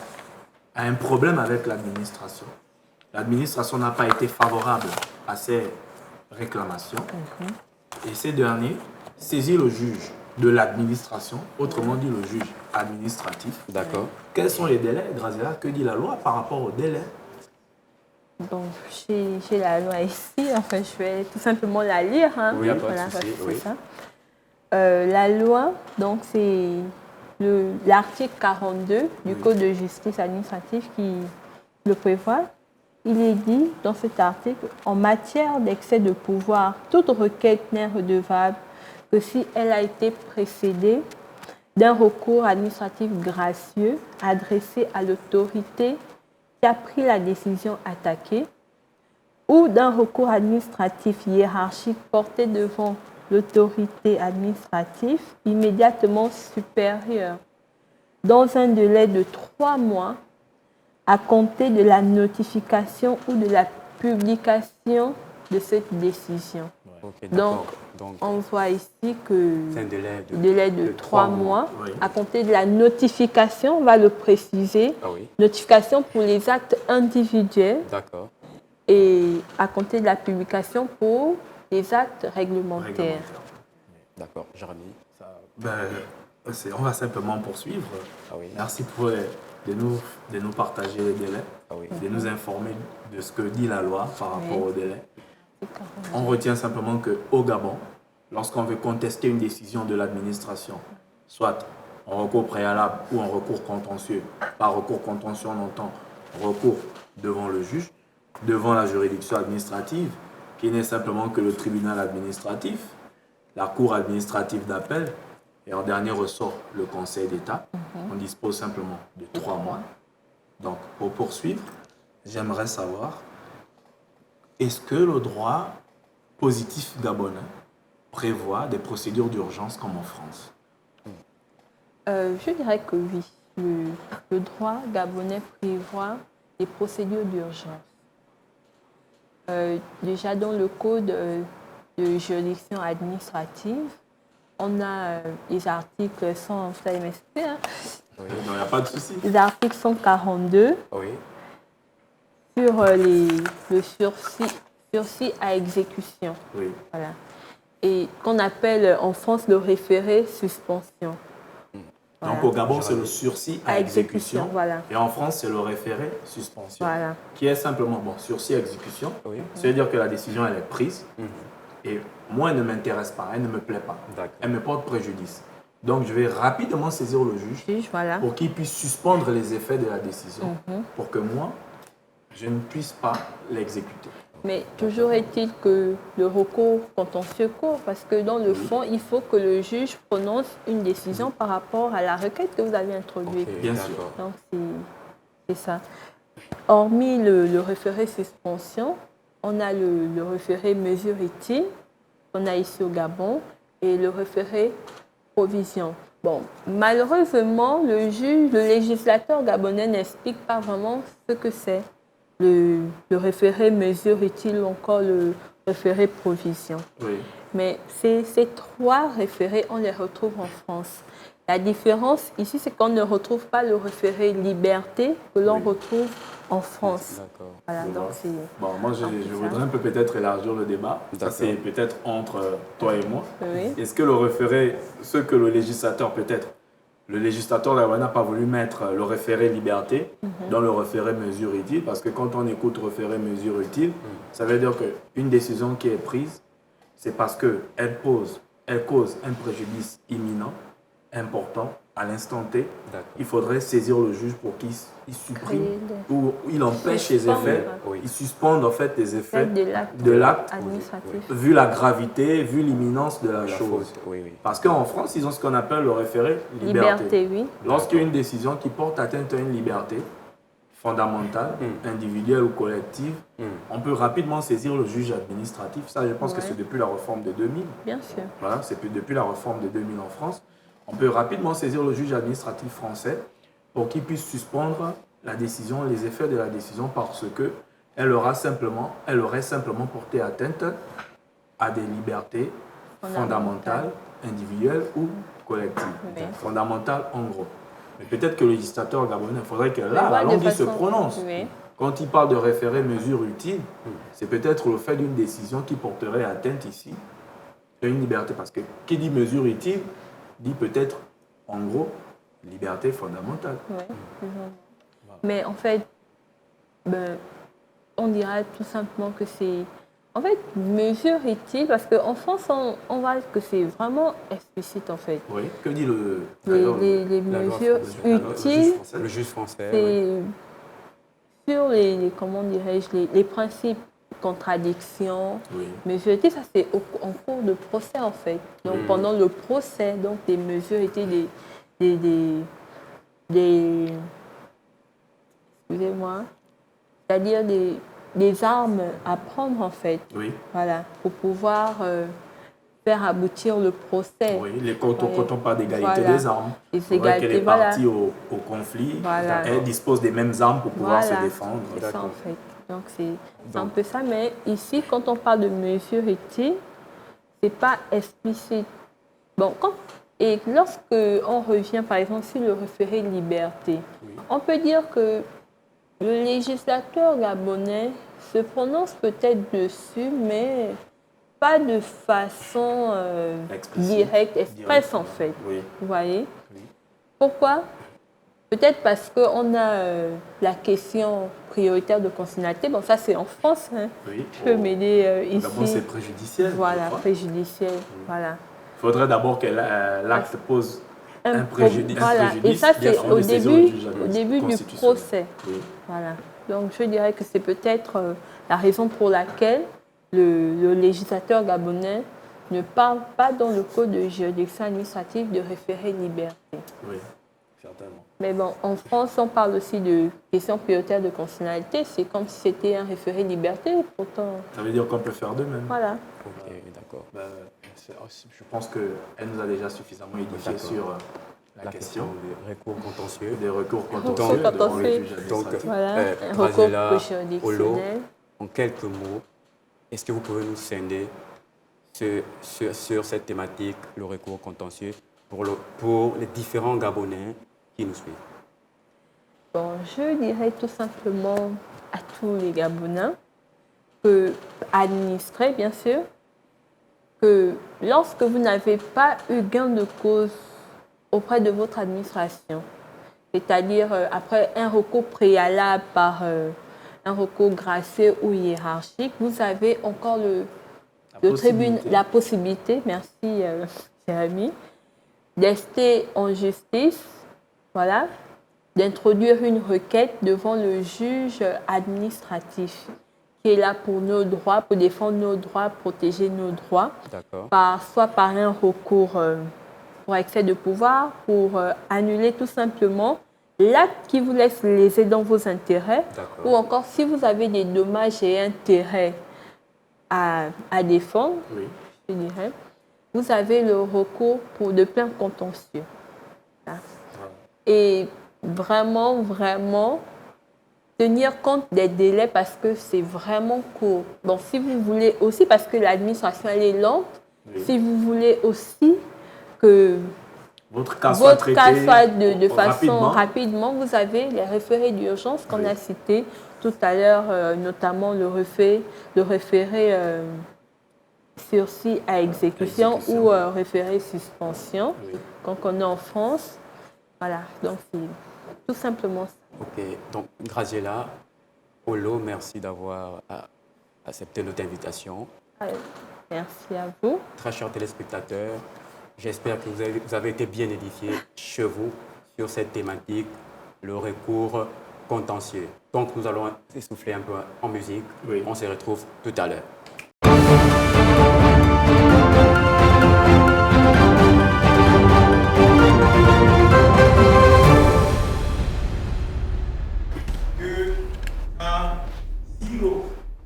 a un problème avec l'administration n'a pas été favorable à ses réclamations, et ces derniers saisissent le juge de l'administration, autrement dit le juge administratif. D'accord. Quels sont les délais, Graziella? Que dit la loi par rapport aux délais? Donc, j'ai la loi ici, enfin, je vais tout simplement la lire. Hein. Oui, voilà, c'est ça. La loi, donc c'est l'article 42 du Code de justice administrative qui le prévoit. Il est dit dans cet article, en matière d'excès de pouvoir, toute requête n'est redevable que si elle a été précédée d'un recours administratif gracieux adressé à l'autorité qui a pris la décision attaquée ou d'un recours administratif hiérarchique porté devant l'autorité administrative immédiatement supérieure dans un délai de 3 mois à compter de la notification ou de la publication de cette décision. Okay, donc, on voit ici que c'est un délai de 3 mois à compter de la notification, on va le préciser, notification pour les actes individuels et à compter de la publication pour les actes réglementaires. D'accord, Jérémy. On va simplement poursuivre. Merci de nous partager les délais, de nous informer de ce que dit la loi par rapport aux délais. On retient simplement qu'au Gabon, lorsqu'on veut contester une décision de l'administration, soit en recours préalable ou en recours contentieux, par recours contentieux on entend recours devant le juge, devant la juridiction administrative, qui n'est simplement que le tribunal administratif, la cour administrative d'appel Et en dernier ressort le Conseil d'État. On dispose simplement de 3 mois. Donc, pour poursuivre, j'aimerais savoir, est-ce que le droit positif gabonais prévoit des procédures d'urgence comme en France? Je dirais que oui. Le droit gabonais prévoit des procédures d'urgence. Déjà dans le code de juridiction administrative, on a les articles 100, ça MSP, hein? Oui, non, il n'y a pas de souci. Les articles 142 sur le sursis à exécution. Oui. Voilà. Et qu'on appelle en France le référé suspension. Voilà. Donc au Gabon, c'est le sursis à exécution. Voilà. Et en France, c'est le référé suspension. Voilà. Qui est simplement, sursis à exécution. Oui. C'est-à-dire que la décision, elle est prise. Et moi, elle ne m'intéresse pas, elle ne me plaît pas. Elle me porte préjudice. Donc, je vais rapidement saisir le juge pour qu'il puisse suspendre les effets de la décision pour que moi, je ne puisse pas l'exécuter. Mais toujours est-il que le recours contentieux court, parce que dans le fond, il faut que le juge prononce une décision par rapport à la requête que vous avez introduite. Bien sûr. Donc, c'est ça. Hormis le référé suspension, on a le référé mesure utile qu'on a ici au Gabon et le référé provision. Bon, malheureusement, le législateur gabonais n'explique pas vraiment ce que c'est le référé mesure utile ou encore le référé provision. Oui. Mais ces 3 référés, on les retrouve en France. La différence ici, c'est qu'on ne retrouve pas le référé liberté que l'on retrouve en France. Voilà, donc moi, je voudrais un peu peut-être élargir le débat. Ça, c'est peut-être entre toi et moi. Oui. Est-ce que le référé, ce que le législateur peut-être, le législateur n'a pas voulu mettre le référé liberté dans le référé mesure utile, parce que quand on écoute référé mesure utile, ça veut dire qu'une décision qui est prise, c'est parce qu'elle cause un préjudice imminent, important, à l'instant T. Il faudrait saisir le juge pour qu'il supprime ou il empêche les effets, il suspende en fait les effets de l'acte vu la gravité, vu l'imminence de la chose. Parce qu'en France, ils ont ce qu'on appelle le référé liberté. Lorsqu'il y a une décision qui porte atteinte à une liberté fondamentale, individuelle ou collective, on peut rapidement saisir le juge administratif. Ça, je pense que c'est depuis la réforme de 2000. Bien sûr. Voilà, c'est depuis la réforme de 2000 en France. On peut rapidement saisir le juge administratif français pour qu'il puisse suspendre la décision, les effets de la décision, parce qu'elle aurait simplement porté atteinte à des libertés fondamentales, individuelles ou collectives. Fondamentales en gros. Mais peut-être que le législateur gabonais, il faudrait que là, la langue, il se prononce. Quand il parle de référé mesure utile, c'est peut-être le fait d'une décision qui porterait atteinte ici à une liberté. Parce que qui dit mesure utile, dit peut-être, en gros, liberté fondamentale. Mais en fait, on dirait tout simplement que c'est... En fait, mesure utile, parce qu'en France, on voit que c'est vraiment explicite, en fait. Oui, que dit les mesures utiles, le juge français. C'est sur comment dirais-je, les principes contradiction, mesures utiles, ça c'est en cours de procès en fait. Donc pendant le procès, donc des mesures étaient excusez-moi, c'est-à-dire des armes à prendre en fait. Voilà, pour pouvoir faire aboutir le procès. Oui, quand on parle d'égalité des armes, qu'elle est partie au conflit, elle dispose des mêmes armes pour pouvoir se défendre. C'est ça en fait. Donc c'est un peu ça, mais ici, quand on parle de mesures utiles, ce n'est pas explicite. Bon, et lorsque on revient par exemple sur le référé liberté, on peut dire que le législateur gabonais se prononce peut-être dessus, mais pas de façon directe, expresse en fait. Vous voyez? Pourquoi? Peut-être parce qu'on a la question prioritaire de constitutionnalité. Bon, ça, c'est en France. Hein. Je peux m'aider ici. D'abord, c'est préjudiciel. Voilà, préjudiciel. Voilà. Il faudrait d'abord que l'acte pose un préjudice. Voilà. Et ça, c'est au début du procès. Voilà. Donc, je dirais que c'est peut-être la raison pour laquelle le législateur gabonais ne parle pas dans le code de juridiction administrative de référé liberté. Oui, certainement. Mais bon, en France, on parle aussi de question prioritaire de conditionnalité. C'est comme si c'était un référé liberté, pourtant... Ça veut dire qu'on peut faire de même. Voilà. Ok, d'accord. Je pense qu'elle nous a déjà suffisamment édifié sur la question des recours contentieux. Des recours contentieux devant le juge administratif. Voilà, un recours Graziella, juridictionnel. Olo, en quelques mots, est-ce que vous pouvez nous scinder sur cette thématique, le recours contentieux, pour les différents Gabonais qui nous suivent? Bon, je dirais tout simplement à tous les Gabonais que administrer, bien sûr, que lorsque vous n'avez pas eu gain de cause auprès de votre administration, c'est-à-dire après un recours préalable par un recours gracieux ou hiérarchique, vous avez encore la possibilité, merci Jérémy, d'ester en justice, voilà, d'introduire une requête devant le juge administratif qui est là pour nos droits, pour défendre nos droits, protéger nos droits, soit par un recours pour excès de pouvoir, pour annuler tout simplement l'acte qui vous laisse léser dans vos intérêts, ou encore si vous avez des dommages et intérêts à défendre, je dirais, vous avez le recours de plein contentieux. Et vraiment, vraiment, tenir compte des délais parce que c'est vraiment court. Donc, si vous voulez aussi, parce que l'administration, elle est lente, si vous voulez aussi que votre cas soit traité de façon rapidement, vous avez les référés d'urgence qu'on a cités tout à l'heure, notamment le référé sursis à exécution ou référé suspension, qu'on connaît en France. Voilà, donc c'est tout simplement ça. Ok, donc Graziella, Olo, merci d'avoir accepté notre invitation. Merci à vous. Très chers téléspectateurs, j'espère que vous avez été bien édifiés chez vous sur cette thématique, le recours contentieux. Donc nous allons essouffler un peu en musique. On se retrouve tout à l'heure.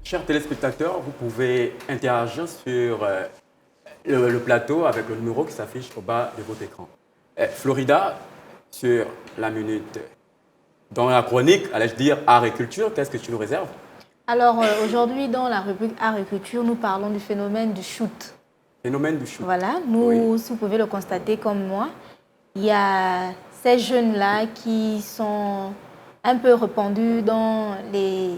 Chers téléspectateurs, vous pouvez interagir sur le plateau avec le numéro qui s'affiche au bas de votre écran. Florida, sur la minute, dans la chronique, allais-je dire, art et culture, qu'est-ce que tu nous réserves? Alors aujourd'hui, dans la rubrique art et culture, nous parlons du phénomène du shoot. Phénomène du shoot. Voilà, si vous pouvez le constater comme moi, il y a ces jeunes-là qui sont un peu répandus dans les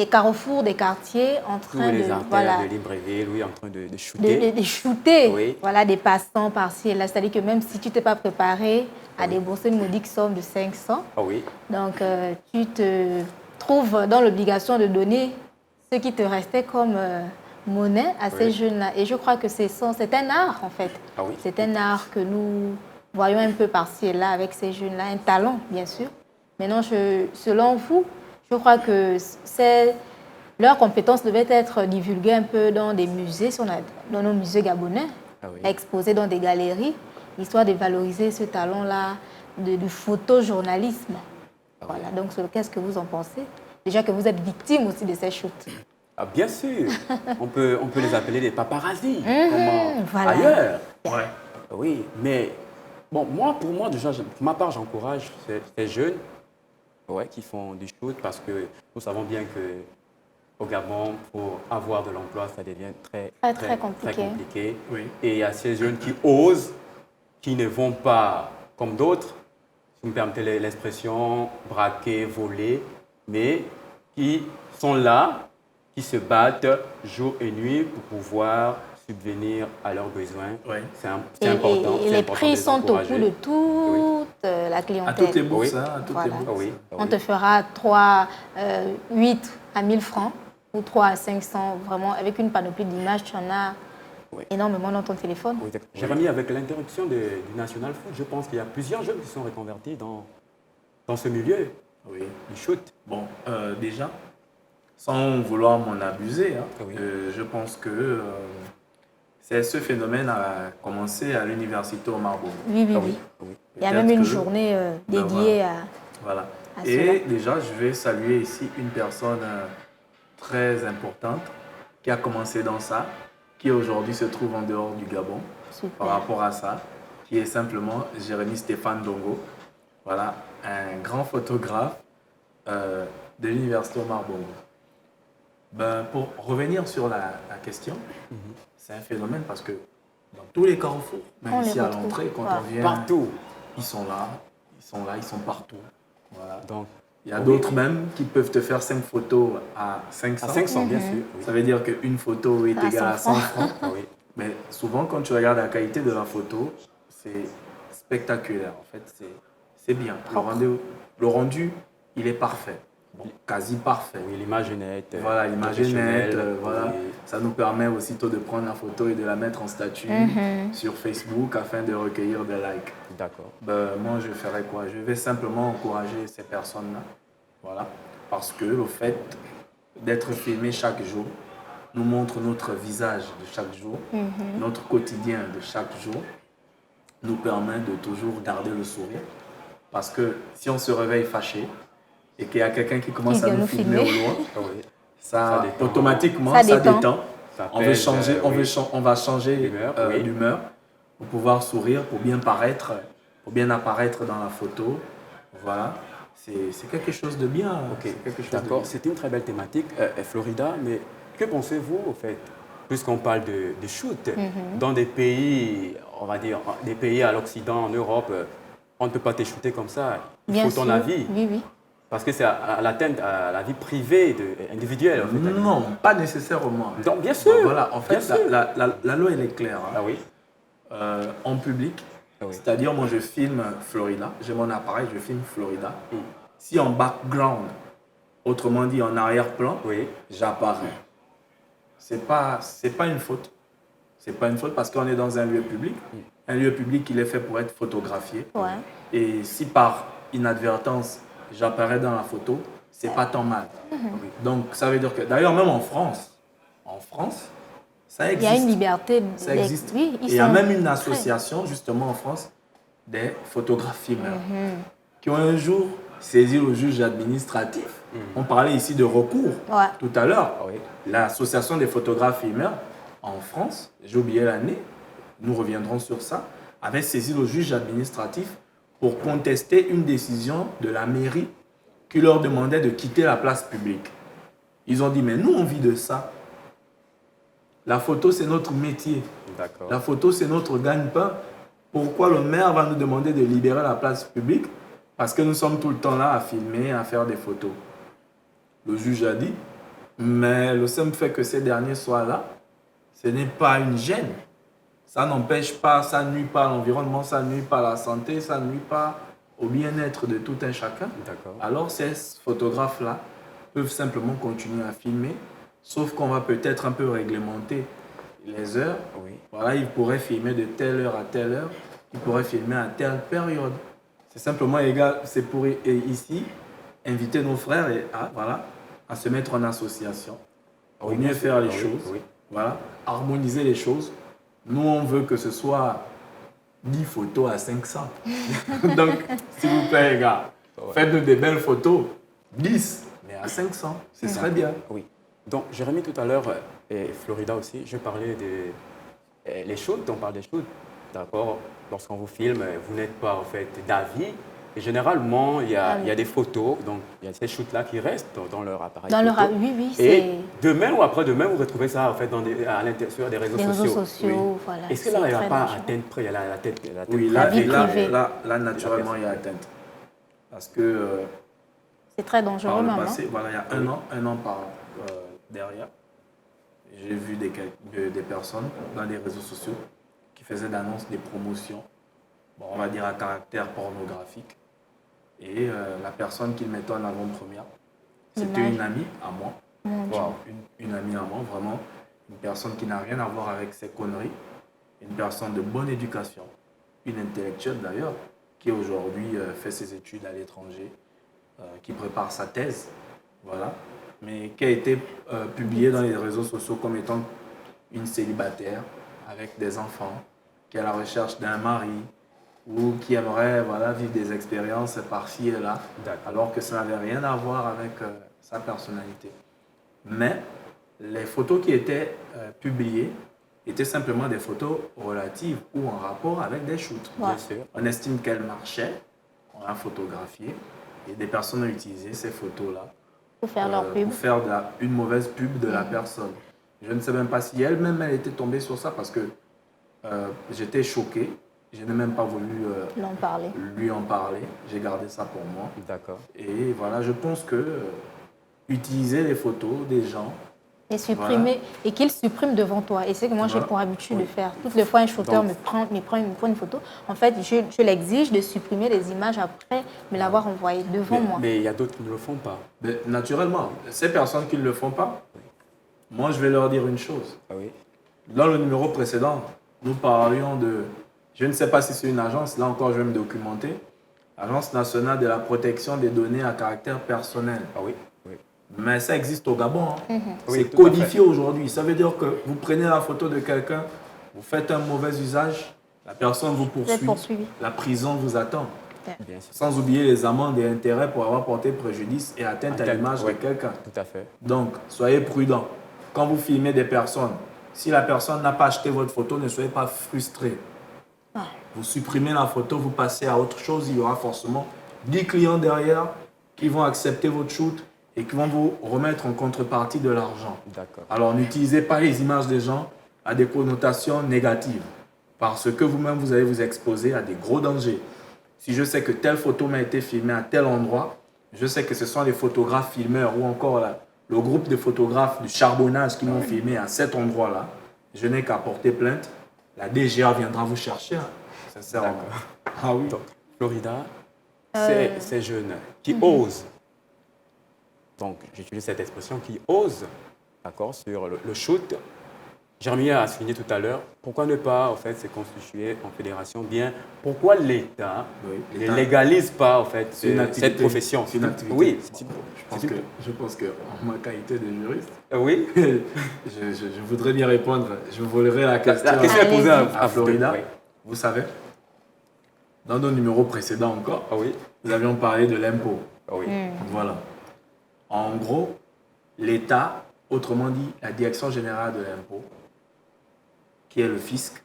carrefours des quartiers en train les artères de Libreville, en train de shooter. De shooter, voilà, des passants par-ci et là. C'est-à-dire que même si tu ne t'es pas préparé à débourser une modique somme de 500, donc tu te trouves dans l'obligation de donner ce qui te restait comme monnaie à ces jeunes-là. Et je crois que c'est un art, en fait. C'est un art que nous voyons un peu par-ci et là avec ces jeunes-là, un talent, bien sûr. Maintenant, selon vous, je crois que leurs compétences devaient être divulguées un peu dans des musées, dans nos musées gabonais, exposées dans des galeries, histoire de valoriser ce talent-là du photojournalisme. Voilà, donc qu'est-ce que vous en pensez? Déjà que vous êtes victime aussi de ces shoots. Ah, bien sûr, on peut les appeler des paparazzis, comme voilà. Ailleurs. Oui, mais bon, pour moi, déjà, pour ma part, j'encourage ces jeunes qui font du shoot parce que nous savons bien qu'au Gabon, pour avoir de l'emploi, ça devient très compliqué. Et il y a ces jeunes qui osent, qui ne vont pas comme d'autres, si vous me permettez l'expression, braquer, voler, mais qui sont là, qui se battent jour et nuit pour pouvoir subvenir à leurs besoins. C'est important. Et les prix sont au coût de toute la clientèle. À toutes les bourses. On te fera 8 à 1000 francs ou 3 à 500, vraiment, avec une panoplie d'images, tu en as énormément dans ton téléphone. Jérémy, avec l'interruption du National Foot, je pense qu'il y a plusieurs jeunes qui sont reconvertis dans ce milieu du shoot. Bon, déjà, sans vouloir m'en abuser, je pense que Ce phénomène a commencé à l'université Omar Bongo. Oui. Il y a même une journée dédiée voilà. à Et cela. déjà, je vais saluer ici une personne très importante qui a commencé dans ça, qui aujourd'hui se trouve en dehors du Gabon. Super. Par rapport à ça, qui est simplement Jérémy Stéphane Dongo. Voilà, un grand photographe de l'université Omar Bongo. Ben, pour revenir sur la question, c'est un phénomène parce que dans tous les carrefours, même ici à l'entrée, quand on vient, partout, ils sont là, ils sont partout. Voilà. Donc, il y a d'autres même qui peuvent te faire 5 photos à 500. À 500, bien sûr. Ça veut dire qu'une photo est égale à 100 francs. Oui. Mais souvent, quand tu regardes la qualité de la photo, c'est spectaculaire. En fait, c'est bien. Le rendu, il est parfait. Bon, quasi parfait. Oui, l'image est nette. Voilà, l'image est nette. Voilà. Oui. Ça nous permet aussitôt de prendre la photo et de la mettre en statut sur Facebook afin de recueillir des likes. D'accord. Ben, moi, je ferais quoi? Je vais simplement encourager ces personnes-là. Voilà. Parce que le fait d'être filmé chaque jour nous montre notre visage de chaque jour, notre quotidien de chaque jour, nous permet de toujours garder le sourire. Parce que si on se réveille fâché et qu'il y a quelqu'un qui commence à nous filmer au loin, ça automatiquement, ça détend. On va changer d'humeur pour pouvoir sourire, pour bien apparaître dans la photo. Voilà. C'est quelque chose de bien. Ok, d'accord. C'était une très belle thématique, Florida, mais que pensez-vous, au fait, puisqu'on parle de shoot, dans des pays, on va dire, des pays à l'Occident, en Europe, on ne peut pas te shooter comme ça. Il faut ton avis. Oui. Parce que c'est à l'atteinte à la vie privée, individuelle. En fait, non, pas nécessairement. Donc, bien sûr. Voilà, en fait, la loi, elle est claire. Hein. Ah oui. En public, c'est-à-dire, moi, je filme Florida. J'ai mon appareil, je filme Florida. Si en background, autrement dit en arrière-plan, j'apparais. C'est pas une faute. C'est pas une faute parce qu'on est dans un lieu public. Un lieu public, il est fait pour être photographié. Ouais. Et si par inadvertance, j'apparais dans la photo, c'est pas tant mal. Donc, ça veut dire que, d'ailleurs, même en France, ça existe. Il y a une liberté. Ça existe. Oui, et il y a même une association, justement, en France, des photographes filmeurs, qui ont un jour saisi le juge administratif. On parlait ici de recours tout à l'heure. L'association des photographes filmeurs en France, j'ai oublié l'année, nous reviendrons sur ça, avait saisi le juge administratif pour contester une décision de la mairie qui leur demandait de quitter la place publique. Ils ont dit, mais nous, on vit de ça. La photo, c'est notre métier. La photo, c'est notre gagne-pain. Pourquoi le maire va nous demander de libérer la place publique? Parce que nous sommes tout le temps là à filmer, à faire des photos. Le juge a dit, mais le simple fait que ces derniers soient là, ce n'est pas une gêne. Ça n'empêche pas, ça ne nuit pas à l'environnement, ça ne nuit pas à la santé, ça ne nuit pas au bien-être de tout un chacun. Alors ces photographes-là peuvent simplement continuer à filmer, sauf qu'on va peut-être un peu réglementer les heures. Voilà, ils pourraient filmer de telle heure à telle heure, ils pourraient filmer à telle période. C'est simplement égal, c'est pour ici inviter nos frères à se mettre en association, pour mieux faire les choses, voilà, harmoniser les choses. Nous, on veut que ce soit 10 photos à 500. Donc, s'il vous plaît, les gars, faites-nous des belles photos, 10, mais à 500, ce serait bien. Oui. Donc, Jérémy, tout à l'heure, et Florida aussi, je parlais les shoots, on parle des shoots, d'accord. Lorsqu'on vous filme, vous n'êtes pas en fait d'avis. Et généralement, il y a des photos, donc il y a ces shoots-là qui restent dans leur appareil photo. Oui, et demain ou après-demain, vous retrouvez ça en fait sur des réseaux sociaux. Voilà. Est-ce que là, il n'y a pas atteinte près, il y a la tête oui, là, naturellement, il y a atteinte. Parce que... c'est très dangereux, par le passé, voilà, il y a un an par derrière, j'ai vu des personnes dans les réseaux sociaux qui faisaient d'annonces, des promotions, on va dire à caractère pornographique. Et la personne qui le mettait en avant-première, c'était une amie à moi. Une amie à moi, vraiment. Une personne qui n'a rien à voir avec ces conneries. Une personne de bonne éducation. Une intellectuelle d'ailleurs, qui aujourd'hui fait ses études à l'étranger, qui prépare sa thèse. Voilà. Mais qui a été publiée dans les réseaux sociaux comme étant une célibataire avec des enfants, qui est à la recherche d'un mari ou qui aimerait vivre des expériences par-ci et là, alors que ça n'avait rien à voir avec sa personnalité. Mais les photos qui étaient publiées étaient simplement des photos relatives ou en rapport avec des shoots. Ouais. On estime qu'elle marchait, on l'a photographiée et des personnes ont utilisé ces photos-là pour faire leur pub. Pour faire une mauvaise pub de la personne. Je ne sais même pas si elle-même elle était tombée sur ça parce que j'étais choqué. Je n'ai même pas voulu lui en parler. J'ai gardé ça pour moi. D'accord. Et voilà, je pense que utiliser les photos des gens et supprimer et qu'il supprime devant toi. Et c'est que moi j'ai pour habitude de faire. Toutes les fois un shooter me prend une photo, en fait je l'exige de supprimer les images après me l'avoir envoyé devant moi. Mais il y a d'autres qui ne le font pas. Mais, naturellement, ces personnes qui ne le font pas, moi je vais leur dire une chose. Ah oui. Dans le numéro précédent, nous parlions de, je ne sais pas si c'est une agence, là encore je vais me documenter, Agence nationale de la protection des données à caractère personnel. Ah oui. Mais ça existe au Gabon. Hein. Oui, c'est codifié aujourd'hui. Ça veut dire que vous prenez la photo de quelqu'un, vous faites un mauvais usage, la personne vous poursuit, la prison vous attend. Bien sûr. Sans oublier les amendes et intérêts pour avoir porté préjudice et atteinte à l'image de quelqu'un. Tout à fait. Donc, soyez prudents. Quand vous filmez des personnes, si la personne n'a pas acheté votre photo, ne soyez pas frustrés. Vous supprimez la photo, vous passez à autre chose, il y aura forcément 10 clients derrière qui vont accepter votre shoot et qui vont vous remettre en contrepartie de l'argent. D'accord. Alors, n'utilisez pas les images des gens à des connotations négatives parce que vous-même, vous allez vous exposer à des gros dangers. Si je sais que telle photo m'a été filmée à tel endroit, je sais que ce sont les photographes filmeurs ou encore le groupe de photographes du charbonnage qui m'ont filmé à cet endroit-là, je n'ai qu'à porter plainte. La DGA viendra vous chercher. Sincèrement. Ah oui. Donc, Florida, ces jeunes qui osent, donc j'utilise cette expression, qui osent, d'accord, sur le shoot. Jeremy a souligné tout à l'heure, pourquoi ne pas en fait se constituer en fédération bien? Pourquoi l'État ne légalise pas en fait cette profession? C'est une activité. Oui. Je pense que en ma qualité de juriste, oui. je voudrais bien répondre. Je volerai la question. La question est posée à Florida. Oui. Vous savez, dans nos numéros précédents encore, nous avions parlé de l'impôt. Oui. Voilà. En gros, l'État, autrement dit la Direction générale de l'impôt, qui est le fisc,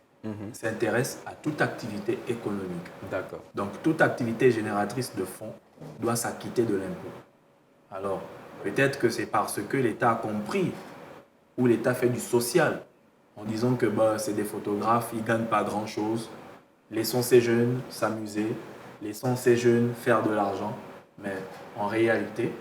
s'intéresse à toute activité économique. D'accord. Donc, toute activité génératrice de fonds doit s'acquitter de l'impôt. Alors, peut-être que c'est parce que l'État a compris ou l'État fait du social en disant que c'est des photographes, ils ne gagnent pas grand-chose. Laissons ces jeunes s'amuser, laissons ces jeunes faire de l'argent. Mais en réalité,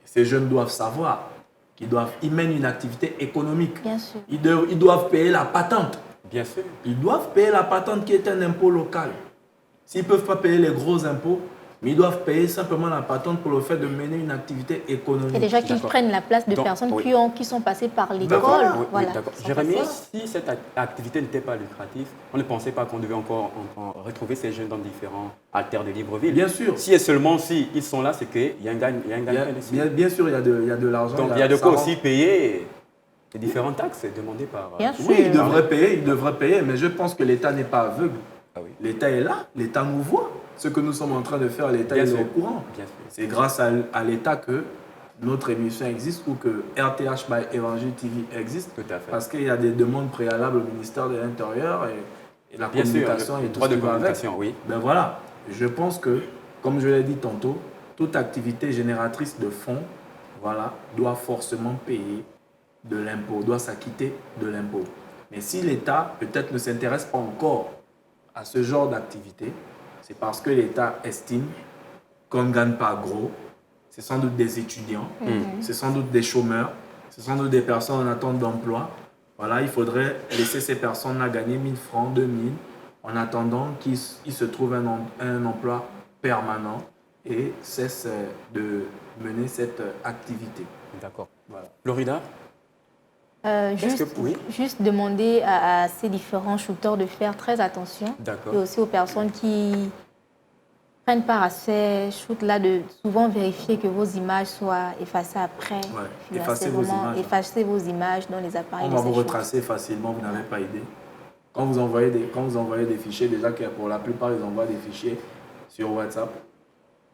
ces jeunes doivent savoir qu'ils mènent une activité économique. Bien sûr. Ils doivent payer la patente. Bien sûr. Ils doivent payer la patente qui est un impôt local. S'ils ne peuvent pas payer les gros impôts, mais ils doivent payer simplement la patente pour le fait de mener une activité économique. Et déjà qu'ils prennent la place de personnes qui sont passées par l'école. Voilà. Jérémy, si cette activité n'était pas lucrative, on ne pensait pas qu'on devait encore retrouver ces jeunes dans différents alters de Libreville. Bien sûr. Si et seulement si ils sont là, c'est qu'il y a un gagne. Bien sûr, il y a de l'argent. Donc il y a de quoi aussi payer les différentes taxes demandées par... Bien sûr. Oui, ils devraient payer, mais je pense que l'État n'est pas aveugle. L'État est là, l'État nous voit. Ce que nous sommes en train de faire, l'État est au courant. C'est grâce à l'État que notre émission existe ou que RTH by Évangile TV existe. Tout à fait. Parce qu'il y a des demandes préalables au ministère de l'Intérieur et la communication et tout ce qui va avec. Oui. Ben voilà, je pense que, comme je l'ai dit tantôt, toute activité génératrice de fonds doit forcément payer de l'impôt, doit s'acquitter de l'impôt. Mais si l'État peut-être ne s'intéresse pas encore à ce genre d'activité, c'est parce que l'État estime qu'on ne gagne pas gros. C'est sans doute des étudiants, c'est sans doute des chômeurs, c'est sans doute des personnes en attente d'emploi. Voilà, il faudrait laisser ces personnes-là gagner 1000 francs, 2000, en attendant qu'ils se trouvent un emploi permanent et cessent de mener cette activité. D'accord. Voilà. Florida, juste demander à ces différents shooters de faire très attention. Et aussi aux personnes qui prennent part à ces shoots-là, de souvent vérifier que vos images soient effacées après. Effacez vos images. Effacez vos images dans les appareils. On va vous retracer facilement, vous n'avez pas idée. Quand vous envoyez des fichiers, déjà que pour la plupart, ils envoient des fichiers sur WhatsApp.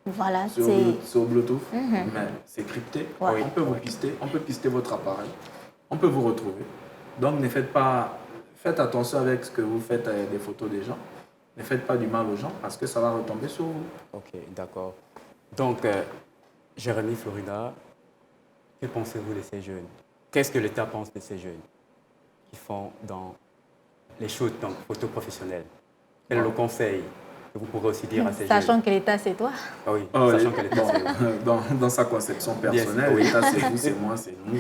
Voilà, sur Bluetooth, mais c'est crypté. Ouais. On peut vous pister, on peut pister votre appareil, on peut vous retrouver. Donc faites attention avec ce que vous faites avec des photos des gens. Ne faites pas du mal aux gens parce que ça va retomber sur vous. Ok, d'accord. Donc, Jérémy, Florida, que pensez-vous de ces jeunes? Qu'est-ce que l'État pense de ces jeunes qui font dans les shoots, donc photos professionnelles? Quel est le conseil que vous pourrez aussi dire à ces jeunes? Sachant que l'État, c'est toi. Ah oui, sachant que l'État, c'est vous. Dans sa conception personnelle, l'État, c'est vous, c'est moi, c'est nous,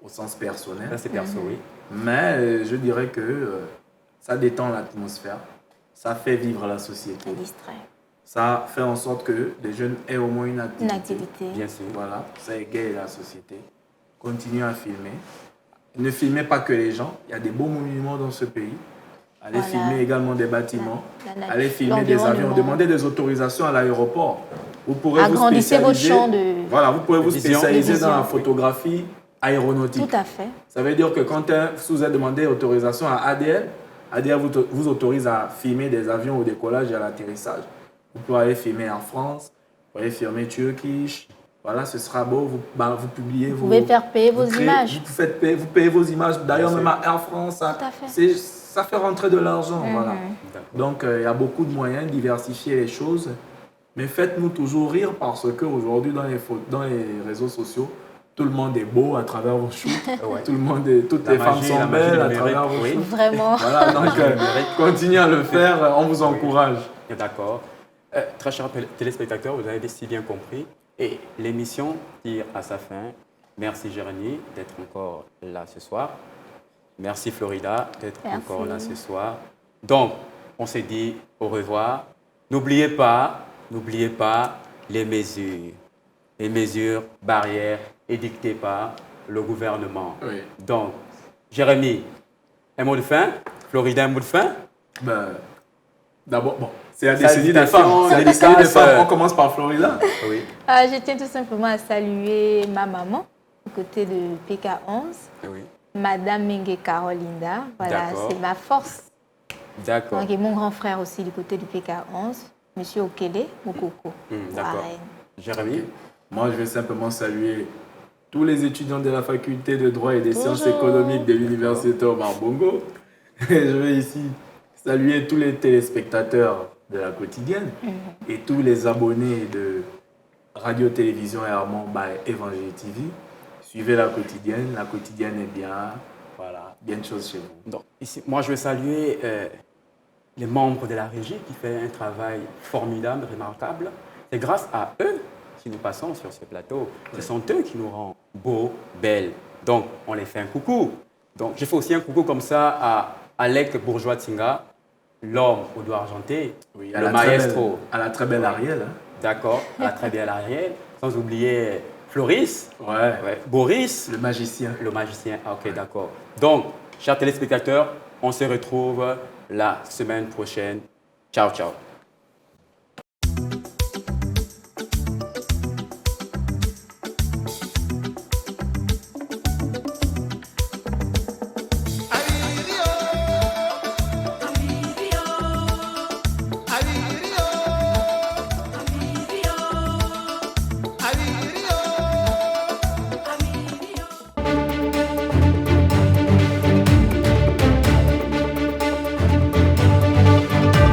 au sens personnel. Ça, c'est perso, oui. Mais je dirais que ça détend l'atmosphère, ça fait vivre la société. Ça distrait. Ça fait en sorte que les jeunes aient au moins une activité. Une activité. Bien sûr. Voilà, ça égaye la société. Continuez à filmer. Ne filmez pas que les gens. Il y a des beaux monuments dans ce pays. Allez filmer également des bâtiments. Allez filmer des avions. Demandez des autorisations à l'aéroport. Vous pourrez agrandissez votre champ de... Voilà, vous pourrez vous spécialiser dans la photographie aéronautique. Tout à fait. Ça veut dire que quand vous avez demandé autorisation à ADL, ADL vous autorise à filmer des avions au décollage et à l'atterrissage. Vous pouvez aller filmer en France, vous pouvez filmer Turquie. Voilà, ce sera beau, vous publiez. Vous pouvez faire payer vos images. Vous payez vos images. D'ailleurs, même à Air France, ça fait rentrer de l'argent. Voilà. Donc, il y a beaucoup de moyens de diversifier les choses. Mais faites-nous toujours rire parce qu'aujourd'hui, dans les réseaux sociaux, tout le monde est beau à travers vos shoots. Toutes les femmes sont belles à travers vos shoots. Vraiment. Voilà, donc continuez à le faire, on vous encourage. D'accord. Très chers téléspectateurs, vous avez si bien compris. Et l'émission tire à sa fin. Merci Jérémy d'être encore là ce soir. Merci Florida d'être encore là ce soir. Donc, on s'est dit au revoir. N'oubliez pas les mesures barrières édictées par le gouvernement. Oui. Donc, Jérémy, un mot de fin? Florida, un mot de fin? D'abord, c'est la décennie des femmes. On commence par Florida. Oui. Je tiens tout simplement à saluer ma maman, du côté de PK11. Oui. Madame Mingue Carolinda. Voilà, c'est ma force. D'accord. Et mon grand frère aussi, du côté du PK11. Monsieur Okele Mokoko. D'accord. Jérémy? Okay. Moi, je vais simplement saluer tous les étudiants de la faculté de droit et des sciences économiques de l'Université Omar Bongo. Et je vais ici saluer tous les téléspectateurs de la quotidienne et tous les abonnés de Radio-Télévision Hermon by Évangile TV. Suivez la quotidienne est bien, voilà, bien de choses chez vous. Donc, ici, moi, je vais saluer les membres de la régie qui font un travail formidable, remarquable. C'est grâce à eux si nous passons sur ce plateau. Ce sont eux qui nous rendent beaux, belles. Donc, on les fait un coucou. Donc, je fais aussi un coucou comme ça à Alec Bourgeois-Tsinga, l'homme au doigt argenté, le maestro. À la très belle Ariel. Hein. D'accord, à la très belle Ariel. Sans oublier Floris, Boris. Le magicien. Le magicien, ok, d'accord. Donc, chers téléspectateurs, on se retrouve la semaine prochaine. Ciao, ciao.